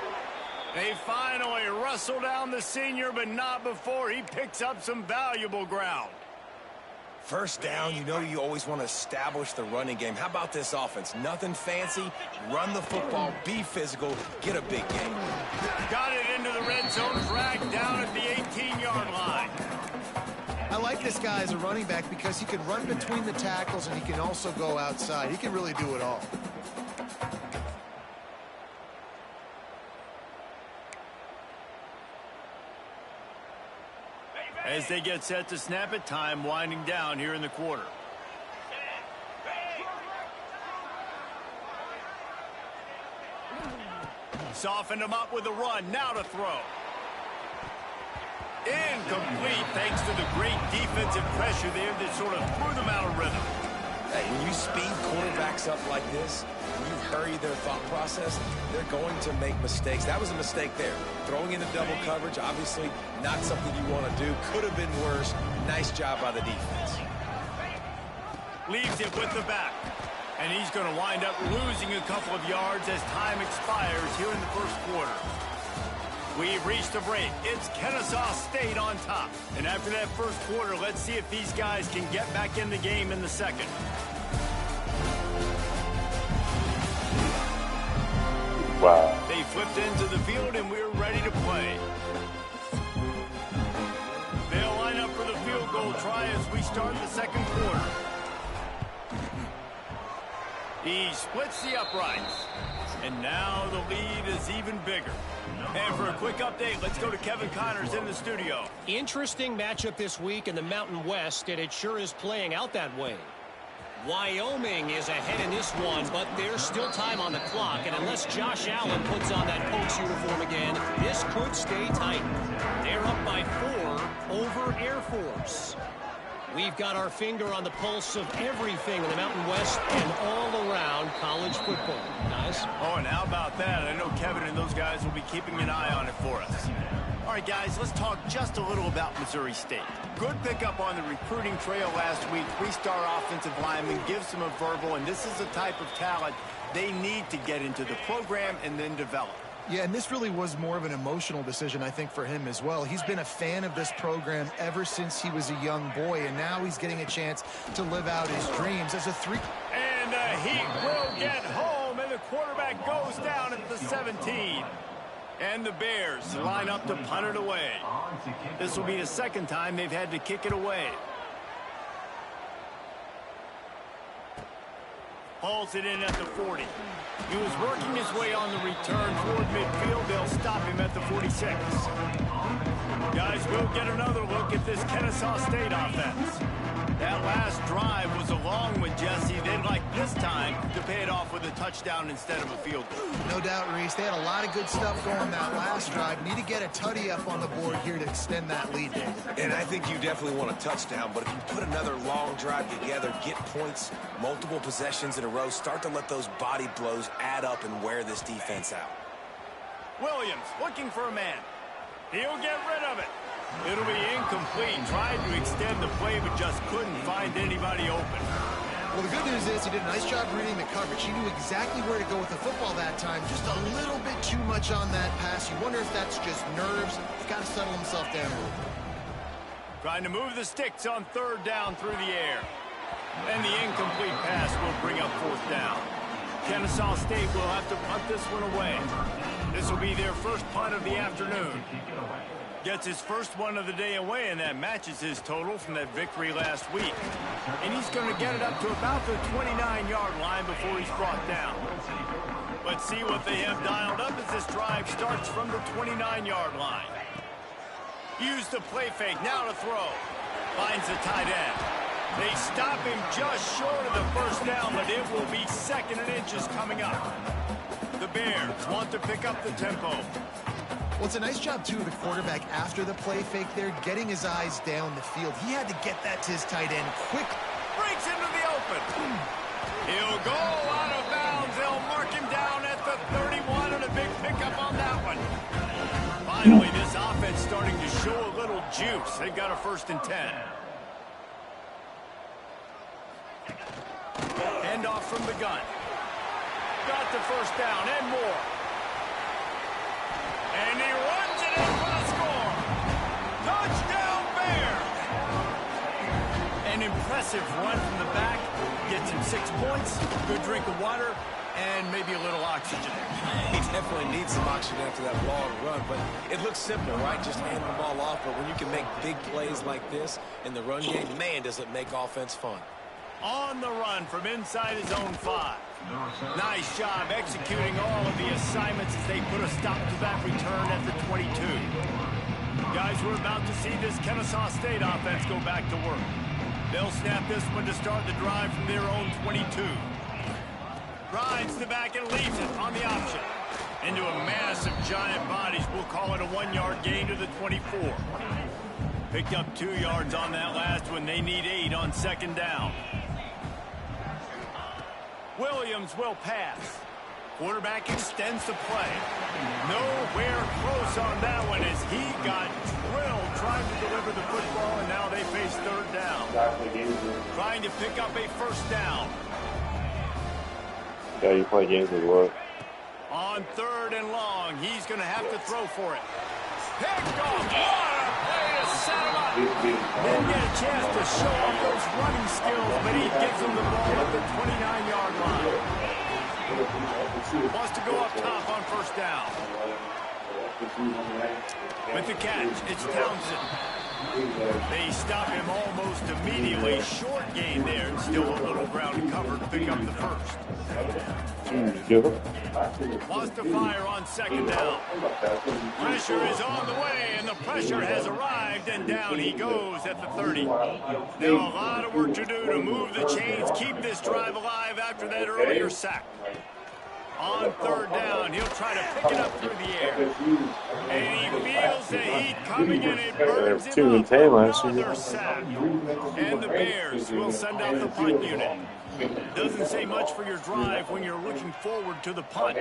Speaker 1: They finally wrestle down the senior, but not before he picks up some valuable ground.
Speaker 2: First down, you know you always want to establish the running game. How about this offense? Nothing fancy. Run the football, be physical, get a big gain.
Speaker 1: Got it into the red zone, dragged down at the 18-yard line.
Speaker 3: I like this guy as a running back because he can run between the tackles and he can also go outside. He can really do it all.
Speaker 1: As they get set to snap it, time winding down here in the quarter. Softened him up with a run, now to throw. Incomplete thanks to the great defensive pressure there that sort of threw them out of rhythm.
Speaker 2: Hey, when you speed quarterbacks up like this, when you hurry their thought process, they're going to make mistakes. That was a mistake there. Throwing into double coverage, obviously not something you want to do. Could have been worse. Nice job by the defense.
Speaker 1: Leaves it with the back. And he's going to wind up losing a couple of yards as time expires here in the first quarter. We've reached the break. It's Kennesaw State on top. And after that first quarter, let's see if these guys can get back in the game in the second.
Speaker 6: Wow.
Speaker 1: They flipped into the field and we're ready to play. They'll line up for the field goal try as we start the second quarter. He splits the uprights. And now the lead is even bigger. And for a quick update, let's go to Kevin Connors in the studio.
Speaker 5: Interesting matchup this week in the Mountain West, and it sure is playing out that way. Wyoming is ahead in this one, but there's still time on the clock, and unless Josh Allen puts on that Pokes uniform again, this could stay tight. They're up by 4 over Air Force. We've got our finger on the pulse of everything in the Mountain West and all around college football. Guys?
Speaker 1: Oh, and how about that? I know Kevin and those guys will be keeping an eye on it for us. All right, guys, let's talk just a little about Missouri State. Good pickup on the recruiting trail last week. 3-star offensive lineman gives them a verbal, and this is the type of talent they need to get into the program and then develop.
Speaker 3: Yeah, and this really was more of an emotional decision, I think, for him as well. He's been a fan of this program ever since he was a young boy, and now he's getting a chance to live out his dreams as a
Speaker 1: And he will get home, and the quarterback goes down at the 17. And the Bears line up to punt it away. This will be the second time they've had to kick it away. Hauls it in at the 40. He was working his way on the return toward midfield. They'll stop him at the 46. Guys, we'll get another look at this Kennesaw State offense. That last drive was a long one, Jesse. They'd like this time to pay it off with a touchdown instead of a field goal.
Speaker 3: No doubt, Reese. They had a lot of good stuff going that last drive. Need to get a tutty up on the board here to extend that lead, David.
Speaker 2: And I think you definitely want a touchdown, but if you put another long drive together, get points, multiple possessions in a row, start to let those body blows add up and wear this defense out.
Speaker 1: Williams looking for a man. He'll get rid of it. It'll be incomplete. Tried to extend the play, but just couldn't find anybody open.
Speaker 3: Well, the good news is he did a nice job reading the coverage. He knew exactly where to go with the football that time. Just a little bit too much on that pass. You wonder if that's just nerves. He's got to settle himself down.
Speaker 1: Trying to move the sticks on third down through the air. And the incomplete pass will bring up fourth down. Kennesaw State will have to punt this one away. This will be their first punt of the afternoon. Gets his first one of the day away, and that matches his total from that victory last week. And he's going to get it up to about the 29-yard line before he's brought down. Let's see what they have dialed up as this drive starts from the 29-yard line. Use the play fake, now to throw. Finds the tight end. They stop him just short of the first down, but it will be second and inches coming up. The Bears want to pick up the tempo.
Speaker 3: Well, it's a nice job, too, of the quarterback after the play fake there, getting his eyes down the field. He had to get that to his tight end quick.
Speaker 1: Breaks into the open. He'll go out of bounds. They'll mark him down at the 31. Finally, this offense starting to show a little juice. They've got a 1st and 10. Hand off from the gun. Got the 1st down and more. And he runs it in for the score. Touchdown, Bears! An impressive run from the back. Gets him 6 points, good drink of water, and maybe a little oxygen.
Speaker 2: He definitely needs some oxygen after that long run, but it looks simple, right? Just hand the ball off, but when you can make big plays like this in the run game, man, does it make offense fun.
Speaker 1: On the run from inside his own 5. Nice job executing all of the assignments as they put a stop to that return at the 22. Guys, we're about to see this Kennesaw State offense go back to work. They'll snap this one to start the drive from their own 22. Rides the back and leaves it on the option. Into a mass of giant bodies. We'll call it a 1-yard gain to the 24. Picked up 2 yards on that last one. They need 8 on 2nd down. Williams will pass. Quarterback extends the play. Nowhere close on that one as he got drilled trying to deliver the football, and now they face 3rd down. Trying to pick up a 1st down.
Speaker 6: Yeah, you play games with what?
Speaker 1: On 3rd and long, he's going to have to throw for it. Picked off. What a play to set him up. Didn't get a chance to show off those running skills, but he gives them the ball at the 29-yard line. Wants to go up top on 1st down. With the catch, it's Townsend. They stop him almost immediately. Short gain there. Still a little ground to cover to pick up the 1st. Wants to fire on 2nd down. Pressure is on the way, and the pressure has arrived, and down he goes at the 30. Now a lot of work to do to move the chains, keep this drive alive after that earlier sack. On 3rd down, he'll try to pick it up through the air. And he feels the heat coming in. It burns him up. Another sack. And the Bears will send out the punt unit. Doesn't say much for your drive when you're looking forward to the punt.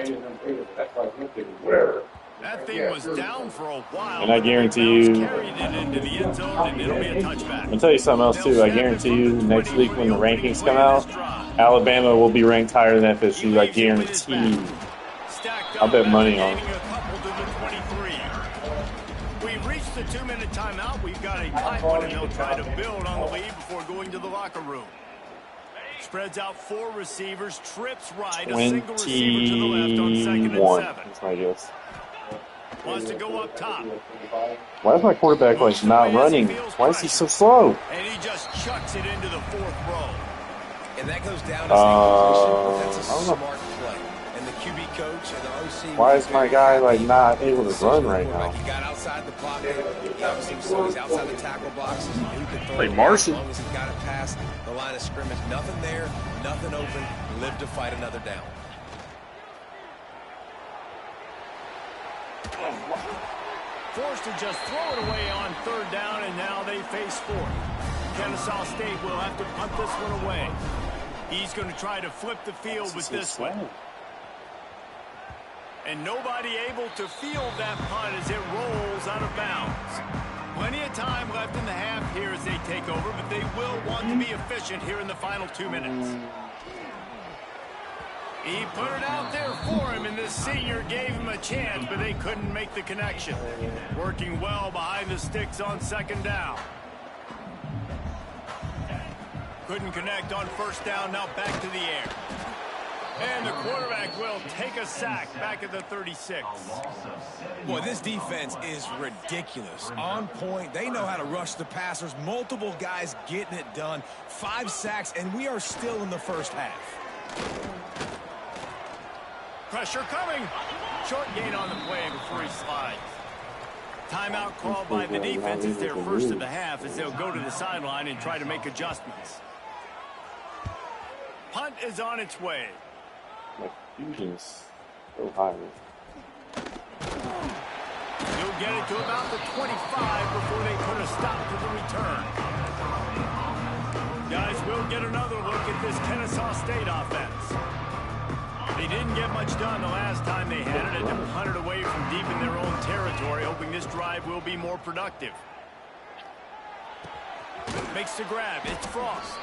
Speaker 1: That thing was down for a while.
Speaker 6: And I guarantee you,
Speaker 1: carried it into the end zone, and it'll be a touchback.
Speaker 6: I'll tell you something else, too. I guarantee you, next week when the rankings come out, Alabama will be ranked higher than FSU. I guarantee you. I'll bet money on it.
Speaker 1: We've reached the 2-minute timeout. We've got a tight one, and they'll try to build on the lead before going to the locker room. Spreads out 4 receivers, trips right, a single receiver to the left on 2nd and 7.
Speaker 6: That's my guess.
Speaker 1: Wants to go up top.
Speaker 6: Why is my quarterback like not running? Why is he so slow?
Speaker 1: And he just chucks it into the 4th row.
Speaker 2: And that goes down as a that's a smart play. And the QB coach and the OC.
Speaker 6: Why is my guy like not able to run right now?
Speaker 2: He got outside the pocket. He obviously saw he's outside the tackle boxes. He knew he could throw
Speaker 6: Like
Speaker 2: it
Speaker 6: Marshall.
Speaker 2: as long as he got it past the line of scrimmage. Nothing there, nothing open. Lived to fight another down.
Speaker 1: Forced to just throw it away on 3rd down, and now they face 4th. Kennesaw State will have to punt this one away. He's going to try to flip the field with this one. And nobody able to field that punt as it rolls out of bounds. Plenty of time left in the half here as they take over, but they will want to be efficient here in the final 2 minutes. He put it out there for him, and this senior gave him a chance, but they couldn't make the connection. Working well behind the sticks on 2nd down. Couldn't connect on 1st down, now back to the air. And the quarterback will take a sack back at the 36.
Speaker 2: Boy, this defense is ridiculous. On point. They know how to rush the passers. Multiple guys getting it done. 5 sacks, and we are still in the first half.
Speaker 1: Pressure coming. Short gain on the play before he slides. Timeout called by the defense. It's their first of the half as they'll go to the sideline and try to make adjustments. Punt is on its way.
Speaker 6: My fusion's so high.
Speaker 1: He'll get it to about the 25 before they put a stop to the return. Guys, we'll get another look at this Kennesaw State offense. They didn't get much done the last time they had it. They punted away from deep in their own territory. Hope hoping this drive will be more productive. Makes the grab. It's Frost.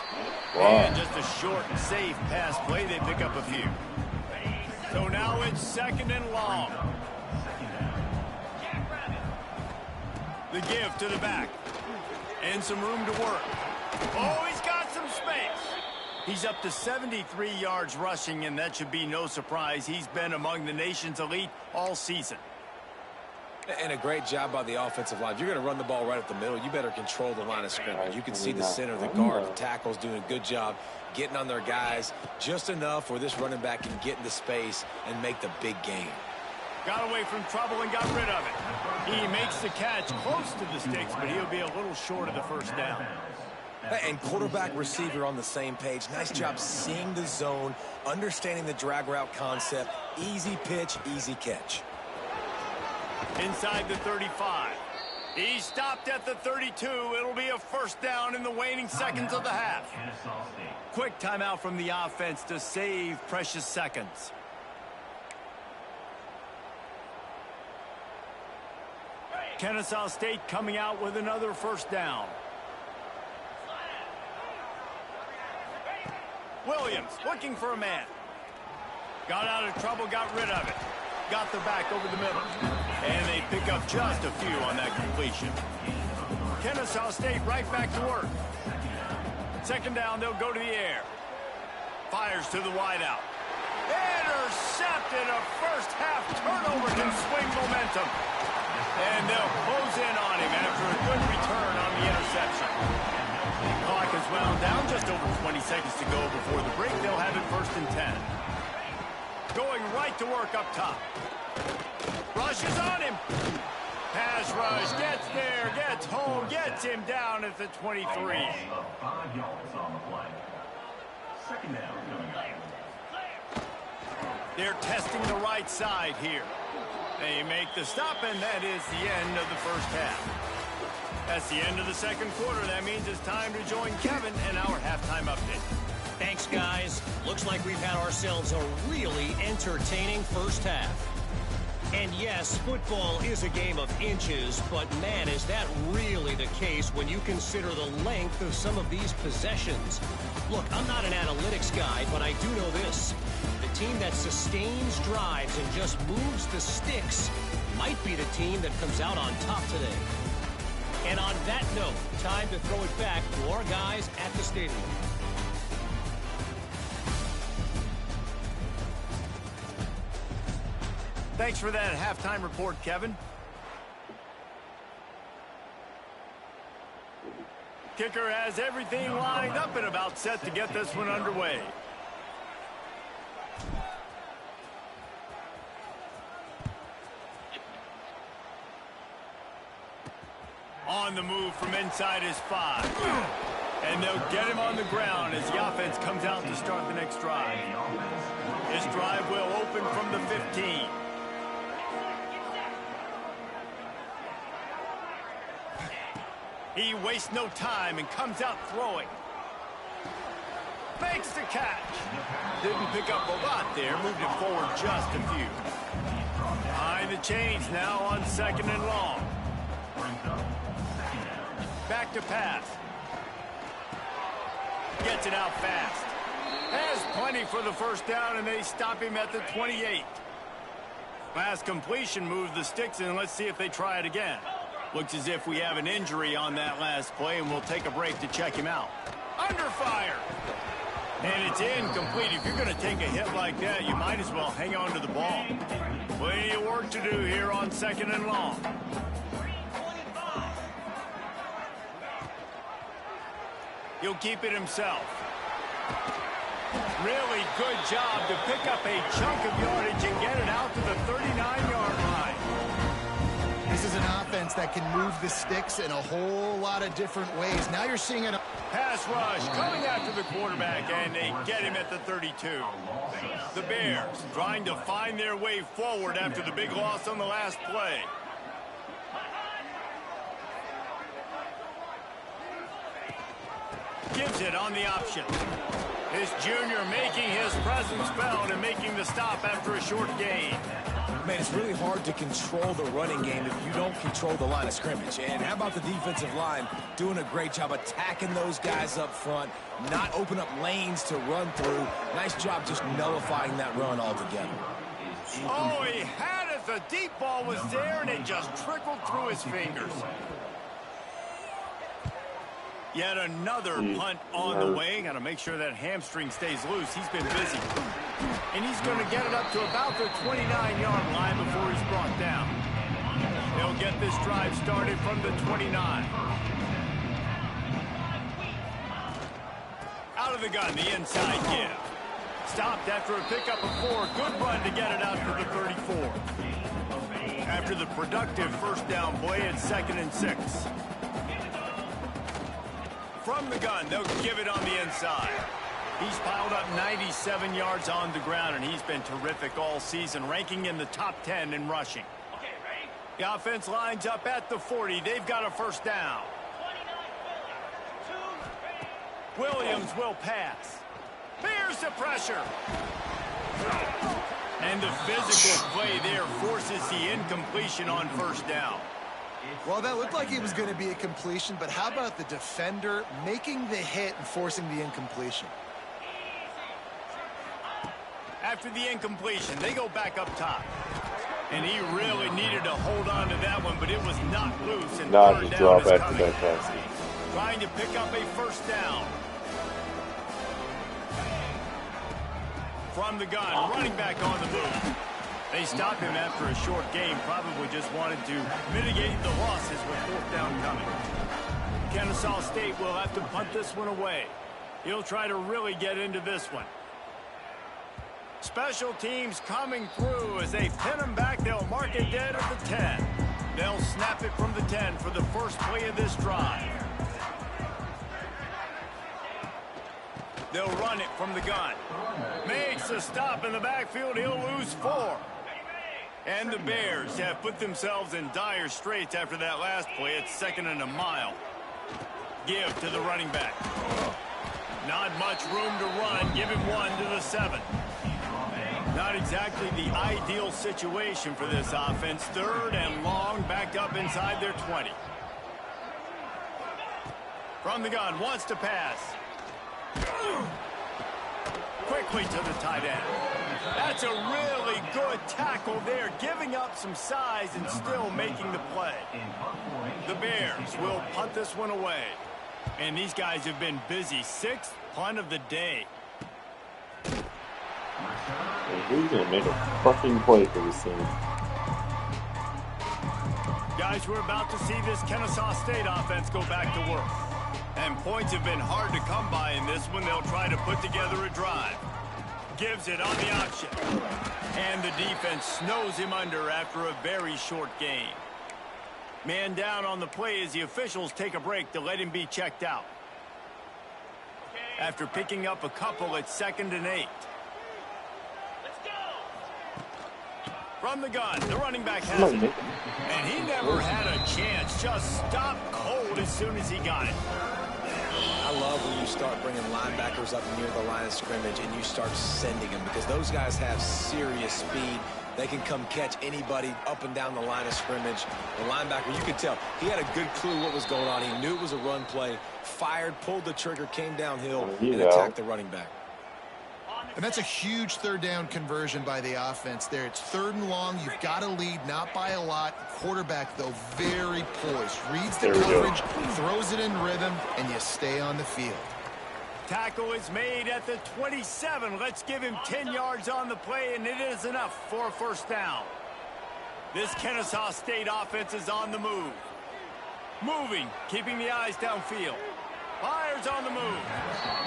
Speaker 1: Wow. And just a short and safe pass play. They pick up a few. So now it's 2nd and long. The give to the back. And some room to work. Oh, he's got some space. He's up to 73 yards rushing, and that should be no surprise. He's been among the nation's elite all season.
Speaker 2: And a great job by the offensive line. If you're going to run the ball right at the middle, you better control the line of scrimmage. You can see the center, the guard, the tackles doing a good job getting on their guys just enough where this running back can get into space and make the big game.
Speaker 1: Got away from trouble and got rid of it. He makes the catch close to the sticks, but he'll be a little short of the first down.
Speaker 2: And quarterback, receiver on the same page. Nice job seeing the zone, understanding the drag route concept. Easy pitch, easy catch.
Speaker 1: Inside the 35. He stopped at the 32. It'll be a first down in the waning seconds of the half. Quick timeout from the offense to save precious seconds. Kennesaw State coming out with another first down. Williams looking for a man. Got out of trouble, got rid of it. Got the back over the middle. And they pick up just a few on that completion. Kennesaw State right back to work. 2nd down, they'll go to the air. Fires to the wideout. Intercepted. A first half turnover can swing momentum. And they'll close in on him after a good return on the interception. Clock is wound down, just over 20 seconds to go before the break. They'll have it 1st and 10. Going right to work up top. Rushes on him. Pass rush, gets there, gets home, gets him down at the 23.
Speaker 7: 5 yards on the play. 2nd down.
Speaker 1: They're testing the right side here. They make the stop, and that is the end of the first half. That's the end of the 2nd quarter. That means it's time to join Kevin in our halftime update.
Speaker 5: Thanks, guys. Looks like we've had ourselves a really entertaining first half. And yes, football is a game of inches, but man, is that really the case when you consider the length of some of these possessions. Look, I'm not an analytics guy, but I do know this. The team that sustains drives and just moves the sticks might be the team that comes out on top today. And on that note, time to throw it back to our guys at the stadium.
Speaker 1: Thanks for that halftime report, Kevin. Kicker has everything lined up and about set to get this one underway. On the move from inside his 5. And they'll get him on the ground as the offense comes out to start the next drive. This drive will open from the 15. He wastes no time and comes out throwing. Makes the catch. Didn't pick up a lot there. Moved it forward just a few. Behind the chains now on 2nd and long. Back to pass. Gets it out fast. Has plenty for the first down, and they stop him at the 28. Last completion moved the sticks, and let's see if they try it again. Looks as if we have an injury on that last play, and we'll take a break to check him out. Under fire. And it's incomplete. If you're going to take a hit like that, you might as well hang on to the ball. Plenty of work to do here on 2nd and long. He'll keep it himself. Really good job to pick up a chunk of yardage and get it out to the 39-yard line.
Speaker 3: This is an offense that can move the sticks in a whole lot of different ways. Now you're seeing a
Speaker 1: pass rush coming after the quarterback, and they get him at the 32. The Bears trying to find their way forward after the big loss on the last play. Gives it on the option. This junior making his presence felt and making the stop after a short gain.
Speaker 2: Man, it's really hard to control the running game if you don't control the line of scrimmage. And how about the defensive line doing a great job attacking those guys up front, not open up lanes to run through. Nice job just nullifying that run altogether.
Speaker 1: Oh, he had it. The deep ball was there, and it just trickled through his fingers. Yet another punt on the way. Got to make sure that hamstring stays loose. He's been busy. And he's going to get it up to about the 29-yard line before he's brought down. They'll get this drive started from the 29. Out of the gun, the inside give. Stopped after a pickup of 4. Good run to get it out to the 34. After the productive first down play, it's 2nd and 6. From the gun, they'll give it on the inside. He's piled up 97 yards on the ground, and he's been terrific all season, ranking in the top 10 in rushing. The offense lines up at the 40. They've got a first down. Williams will pass. Here's the pressure. And the physical play there forces the incompletion on first down.
Speaker 3: Well, that looked like it was going to be a completion, but how about the defender making the hit and forcing the incompletion?
Speaker 1: After the incompletion, they go back up top. And he really needed to hold on to that one, but it was knocked loose. And
Speaker 6: Not just drop after that pass.
Speaker 1: Trying to pick up a first down. From the gun, running back on the move. They stopped him after a short game, probably just wanted to mitigate the losses with 4th down coming. Kennesaw State will have to punt this one away. He'll try to really get into this one. Special teams coming through as they pin him back. They'll mark it dead at the 10. They'll snap it from the 10 for the first play of this drive. They'll run it from the gun. Makes a stop in the backfield. He'll lose 4. And the Bears have put themselves in dire straits after that last play. It's 2nd and a mile. Give to the running back. Not much room to run. Give him 1 to the 7. Not exactly the ideal situation for this offense. 3rd and long, backed up inside their 20. From the gun, wants to pass. Quickly to the tight end. That's a really good tackle there, giving up some size and still making the play. The Bears will punt this one away. And these guys have been busy. 6th punt of the day.
Speaker 6: Who's going to make a fucking play for this team?
Speaker 1: Guys, we're about to see this Kennesaw State offense go back to work. And points have been hard to come by in this one. They'll try to put together a drive. Gives it on the option. And the defense snows him under after a very short game. Man down on the play as the officials take a break to let him be checked out. After picking up a couple, it's 2nd and 8. From the gun, the running back has it. And he never had a chance. Just stopped cold as soon as he got it.
Speaker 2: I love when you start bringing linebackers up near the line of scrimmage and you start sending them, because those guys have serious speed. They can come catch anybody up and down the line of scrimmage. The linebacker, you could tell, he had a good clue what was going on. He knew it was a run play, fired, pulled the trigger, came downhill, and attacked the running back.
Speaker 3: And that's a huge 3rd down conversion by the offense there. It's 3rd and long. You've got to lead, not by a lot. Quarterback, though, very poised. Reads the coverage, throws it in rhythm, and you stay on the field.
Speaker 1: Tackle is made at the 27. Let's give him 10 yards on the play, and it is enough for a first down. This Kennesaw State offense is on the move. Moving, keeping the eyes downfield. Fires on the move.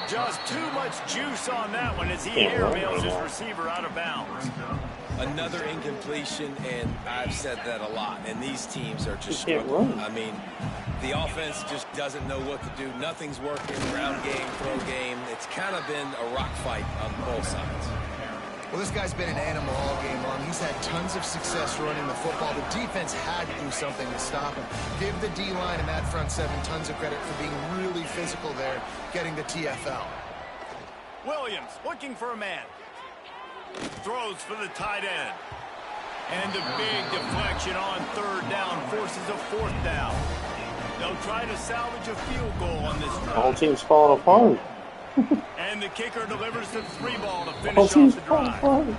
Speaker 1: Just too much juice on that one as he airmails his receiver out of bounds.
Speaker 2: Another incompletion, and I've said that a lot, and these teams are just struggling. I mean, the offense just doesn't know what to do. Nothing's working. Ground game, throw game. It's kind of been a rock fight on both sides.
Speaker 3: Well, this guy's been an animal all game long. He's had tons of success running the football. The defense had to do something to stop him. Give the D-line and that front 7 tons of credit for being really physical there, getting the TFL.
Speaker 1: Williams looking for a man. Throws for the tight end. And the big deflection on third down forces a fourth down. They'll try to salvage a field goal on this drive.
Speaker 6: The whole team's falling apart.
Speaker 1: And the kicker delivers the 3-ball to finish off the drive.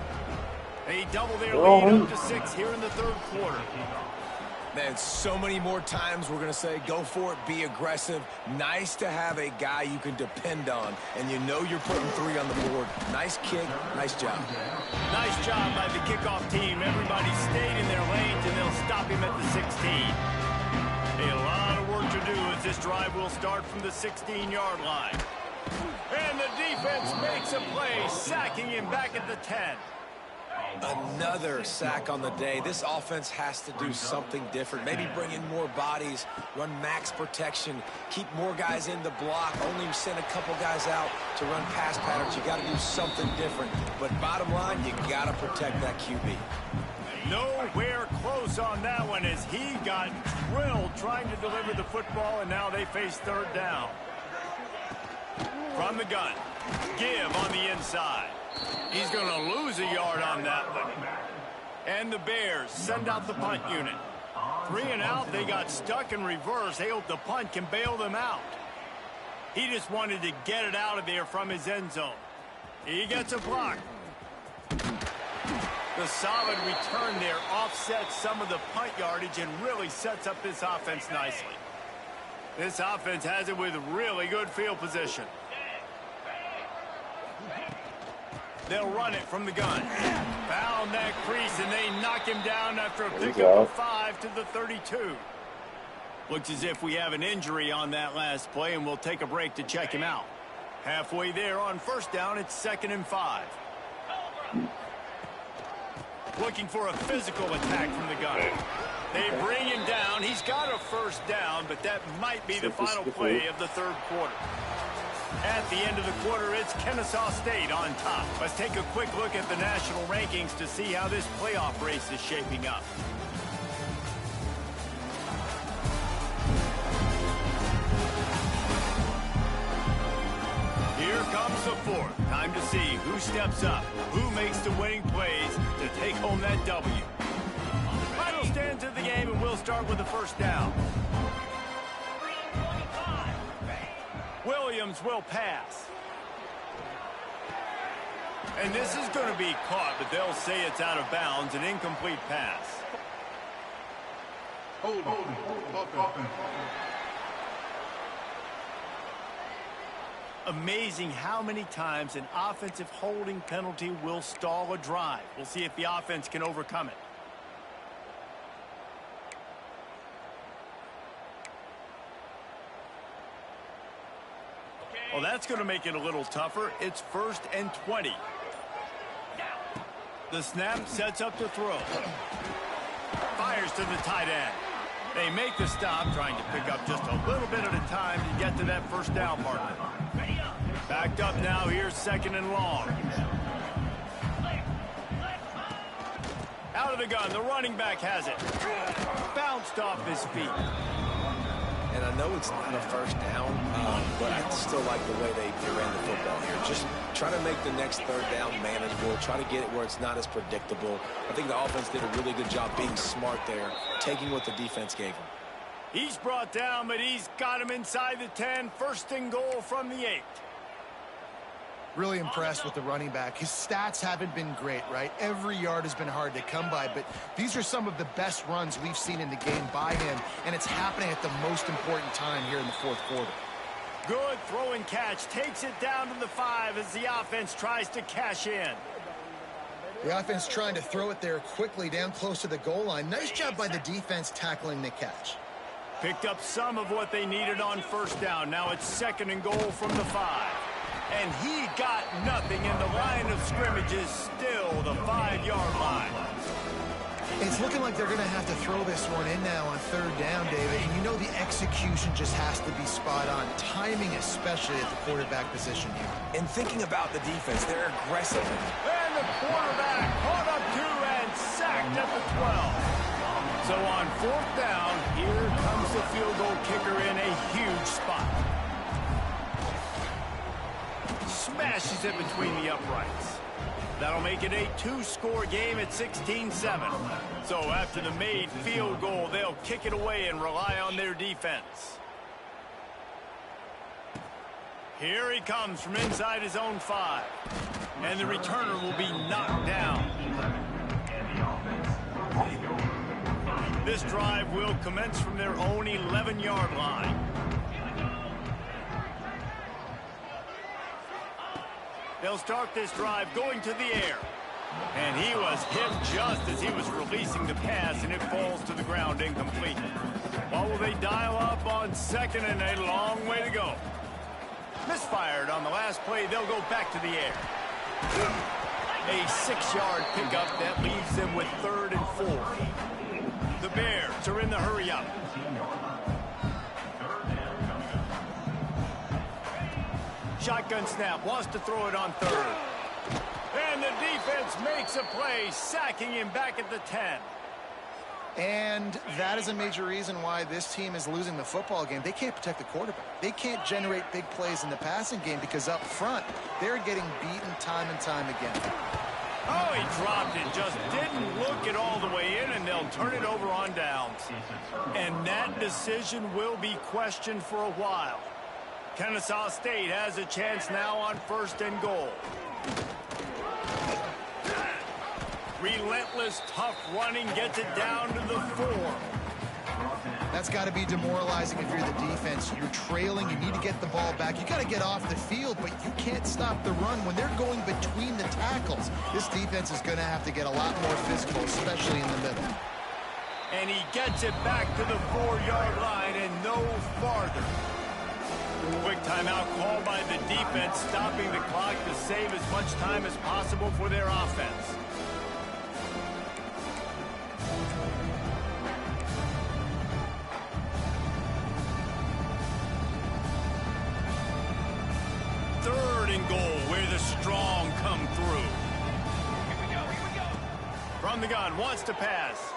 Speaker 1: They double their lead up to 6 here in the third quarter.
Speaker 2: Man, so many more times we're going to say, go for it, be aggressive. Nice to have a guy you can depend on, and you know you're putting 3 on the board. Nice kick, nice job.
Speaker 1: Nice job by the kickoff team. Everybody stayed in their lanes, and they'll stop him at the 16. A lot of work to do as this drive will start from the 16-yard line. And the defense makes a play, sacking him back at the 10.
Speaker 2: Another sack on the day. This offense has to do something different. Maybe bring in more bodies, run max protection, keep more guys in the block, only send a couple guys out to run pass patterns. You got to do something different. But bottom line, you got to protect that QB.
Speaker 1: Nowhere close on that one as he got drilled trying to deliver the football, and now they face third down. From the gun, give on the inside. He's going to lose a yard on that one. And the Bears send out the punt unit. 3 and out, they got stuck in reverse. They hope the punt can bail them out. He just wanted to get it out of there from his end zone. He gets a block. The solid return there offsets some of the punt yardage and really sets up this offense nicely. This offense has it with really good field position. They'll run it from the gun. Found that crease, and they knock him down after a pickup of 5 to the 32. Looks as if we have an injury on that last play, and we'll take a break to check him out. Halfway there on first down, it's 2nd and 5. Looking for a physical attack from the gun. They bring him down. He's got a first down, but that might be the final play of the third quarter. At the end of the quarter, it's Kennesaw State on top. Let's take a quick look at the national rankings to see how this playoff race is shaping up. Here comes the fourth. Time to see who steps up, who makes the winning plays to take home that W. Final stands of the game, and we'll start with the first down. Williams will pass. And this is going to be caught, but they'll say it's out of bounds, an incomplete pass.
Speaker 7: Hold on.
Speaker 1: Amazing how many times an offensive holding penalty will stall a drive. We'll see if the offense can overcome it. Well, that's going to make it a little tougher. It's 1st and 20. The snap sets up to throw. Fires to the tight end. They make the stop, trying to pick up just a little bit at a time to get to that first down partner. Backed up now, here's 2nd and long. Out of the gun, the running back has it. Bounced off his feet.
Speaker 2: And I know it's not a first down, but I still like the way they ran the football here. Just try to make the next third down manageable. Try to get it where it's not as predictable. I think the offense did a really good job being smart there, taking what the defense gave him.
Speaker 1: He's brought down, but he's got him inside the 10. 1st and goal from the 8.
Speaker 3: Really impressed with the running back. His stats haven't been great, right? Every yard has been hard to come by, but these are some of the best runs we've seen in the game by him, and it's happening at the most important time here in the fourth quarter.
Speaker 1: Good throw and catch. Takes it down to the 5 as the offense tries to cash in.
Speaker 3: The offense trying to throw it there quickly down close to the goal line. Nice job by the defense tackling the catch.
Speaker 1: Picked up some of what they needed on first down. Now it's 2nd and goal from the 5. And he got nothing, and the line of scrimmage is still the 5-yard line.
Speaker 3: It's looking like they're going to have to throw this one in now on third down, David. And you know the execution just has to be spot on. Timing especially at the quarterback position here.
Speaker 2: And thinking about the defense, they're aggressive.
Speaker 1: And the quarterback caught up to and sacked at the 12. So on 4th down, here comes the field goal kicker in a huge spot. Smashes it between the uprights. That'll make it a 2-score game at 16-7. So after the made field goal, they'll kick it away and rely on their defense. Here he comes from inside his own 5. And the returner will be knocked down. This drive will commence from their own 11-yard line. They'll start this drive going to the air. And he was hit just as he was releasing the pass, and it falls to the ground incomplete. What will they dial up on second and a long way to go? Misfired on the last play. They'll go back to the air. A 6-yard pickup that leaves them with 3rd and 4. The Bears are in the hurry-up. Shotgun snap, wants to throw it on 3rd. And the defense makes a play, sacking him back at the 10.
Speaker 3: And that is a major reason why this team is losing the football game. They can't protect the quarterback. They can't generate big plays in the passing game because up front, they're getting beaten time and time again.
Speaker 1: Oh, he dropped it, just didn't look it all the way in, and they'll turn it over on downs. And that decision will be questioned for a while. Kennesaw State has a chance now on 1st and goal. Relentless, tough running gets it down to the 4.
Speaker 3: That's got to be demoralizing if you're the defense. You're trailing. You need to get the ball back. You got to get off the field, but you can't stop the run when they're going between the tackles. This defense is going to have to get a lot more physical, especially in the middle.
Speaker 1: And he gets it back to the 4-yard line and no farther. Quick timeout called by the defense, stopping the clock to save as much time as possible for their offense. Third and goal, where the strong come through. From the gun, wants to pass.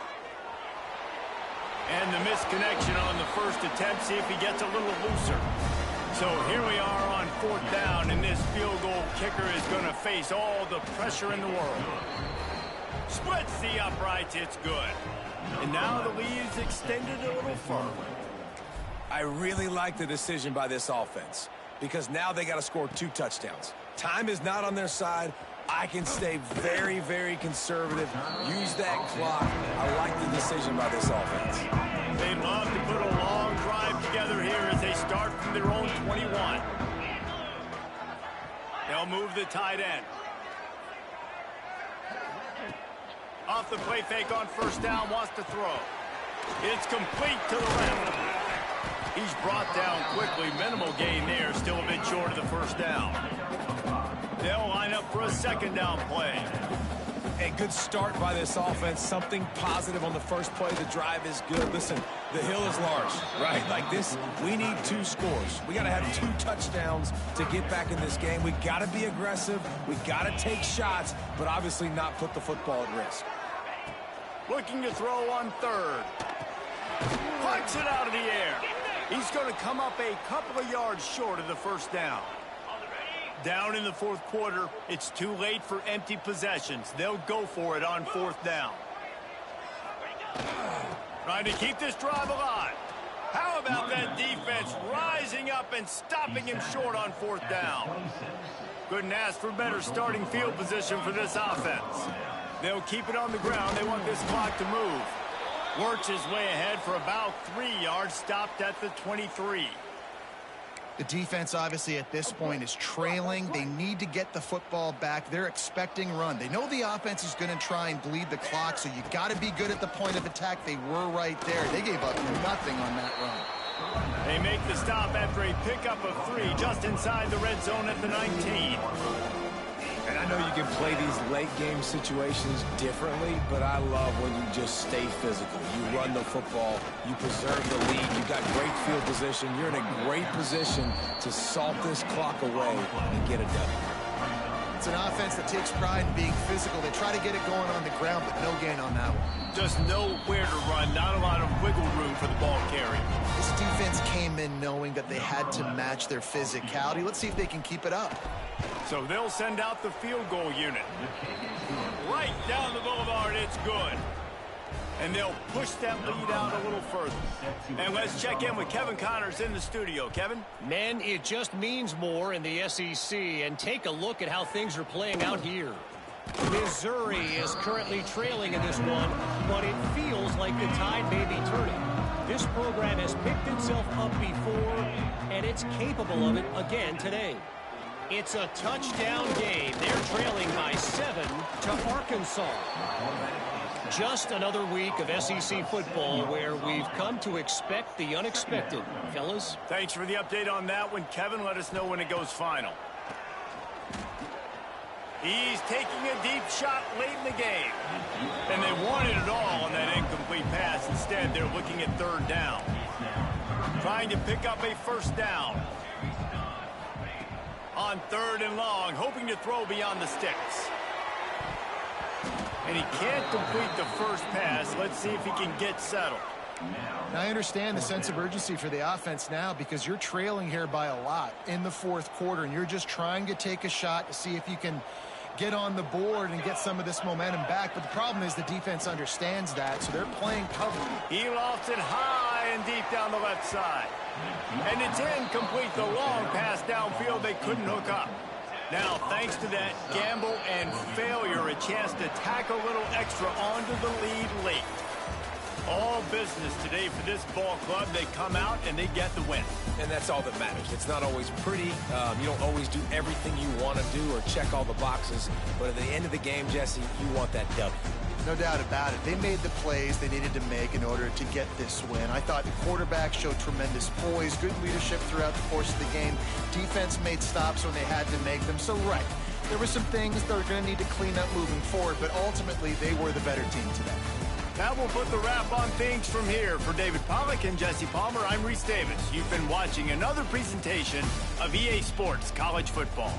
Speaker 1: And the misconnection on the first attempt. See if he gets a little looser. So here we are on 4th down, and this field goal kicker is going to face all the pressure in the world. Splits the uprights, it's good. And now the lead is extended a little further.
Speaker 2: I really like the decision by this offense because now they got to score 2 touchdowns. Time is not on their side. I can stay very, very conservative. Use that clock. I like the decision by this offense.
Speaker 1: They'd love to put a long drive together here as they start from their own 21. They'll move the tight end. Off the play fake on 1st down, wants to throw. It's complete to the left. He's brought down quickly. Minimal gain there, still a bit short of the 1st down. They'll line up for a 2nd down play.
Speaker 2: A good start by this offense. Something positive on the first play. The drive is good. Listen, the hill is large, right? Like this, we need 2 scores. We got to have 2 touchdowns to get back in this game. We got to be aggressive. We got to take shots, but obviously not put the football at risk.
Speaker 1: Looking to throw on 3rd. Punch it out of the air. He's going to come up a couple of yards short of the 1st down. Down in the 4th quarter, it's too late for empty possessions. They'll go for it on 4th down. Trying to keep this drive alive. How about that defense rising up and stopping him short on 4th down? Couldn't ask for better starting field position for this offense. They'll keep it on the ground. They want this clock to move. Works his way ahead for about 3 yards, stopped at the 23.
Speaker 3: The defense, obviously, at this point is trailing. They need to get the football back. They're expecting run. They know the offense is going to try and bleed the clock, so you got to be good at the point of attack. They were right there. They gave up nothing on that run.
Speaker 1: They make the stop after a pickup of 3 just inside the red zone at the 19.
Speaker 2: And I know you can play these late-game situations differently, but I love when you just stay physical. You run the football, you preserve the lead, you got great field position, you're in a great position to salt this clock away and get it done.
Speaker 3: It's an offense that takes pride in being physical. They try to get it going on the ground, but no gain on that one.
Speaker 1: Just know where to run, not a lot of wiggle room for the ball carrier.
Speaker 3: This defense came in knowing that they had to match their physicality. Let's see if they can keep it up.
Speaker 1: So they'll send out the field goal unit. Right down the boulevard, it's good. And they'll push that lead out a little further. And let's check in with Kevin Connors in the studio. Kevin?
Speaker 5: Men, it just means more in the SEC. And take a look at how things are playing out here. Missouri is currently trailing in this one, but it feels like the tide may be turning. This program has picked itself up before, and it's capable of it again today. It's a touchdown game. They're trailing by 7 to Arkansas. Just another week of SEC football where we've come to expect the unexpected. Fellas?
Speaker 1: Thanks for the update on that one, Kevin. Let us know when it goes final. He's taking a deep shot late in the game. And they wanted it all on that incomplete pass. Instead, they're looking at third down. Trying to pick up a first down. On third and long, hoping to throw beyond the sticks. And he can't complete the first pass. Let's see if he can get settled.
Speaker 3: Now, I understand the sense of urgency for the offense now because you're trailing here by a lot in the fourth quarter, and you're just trying to take a shot to see if you can get on the board and get some of this momentum back. But the problem is the defense understands that, so they're playing cover.
Speaker 1: He lofts it high and deep down the left side. And it's incomplete. The long pass downfield they couldn't hook up. Now, thanks to that gamble and failure, a chance to tack a little extra onto the lead late. All business today for this ball club. They come out and they get the win.
Speaker 2: And that's all that matters. It's not always pretty. You don't always do everything you want to do or check all the boxes. But at the end of the game, Jesse, you want that W.
Speaker 3: No doubt about it. They made the plays they needed to make in order to get this win. I thought the quarterback showed tremendous poise, good leadership throughout the course of the game. Defense made stops when they had to make them. So, right, there were some things they're going to need to clean up moving forward, but ultimately they were the better team today.
Speaker 1: That will put the wrap on things from here. For David Pollack and Jesse Palmer, I'm Reese Davis. You've been watching another presentation of EA Sports College Football.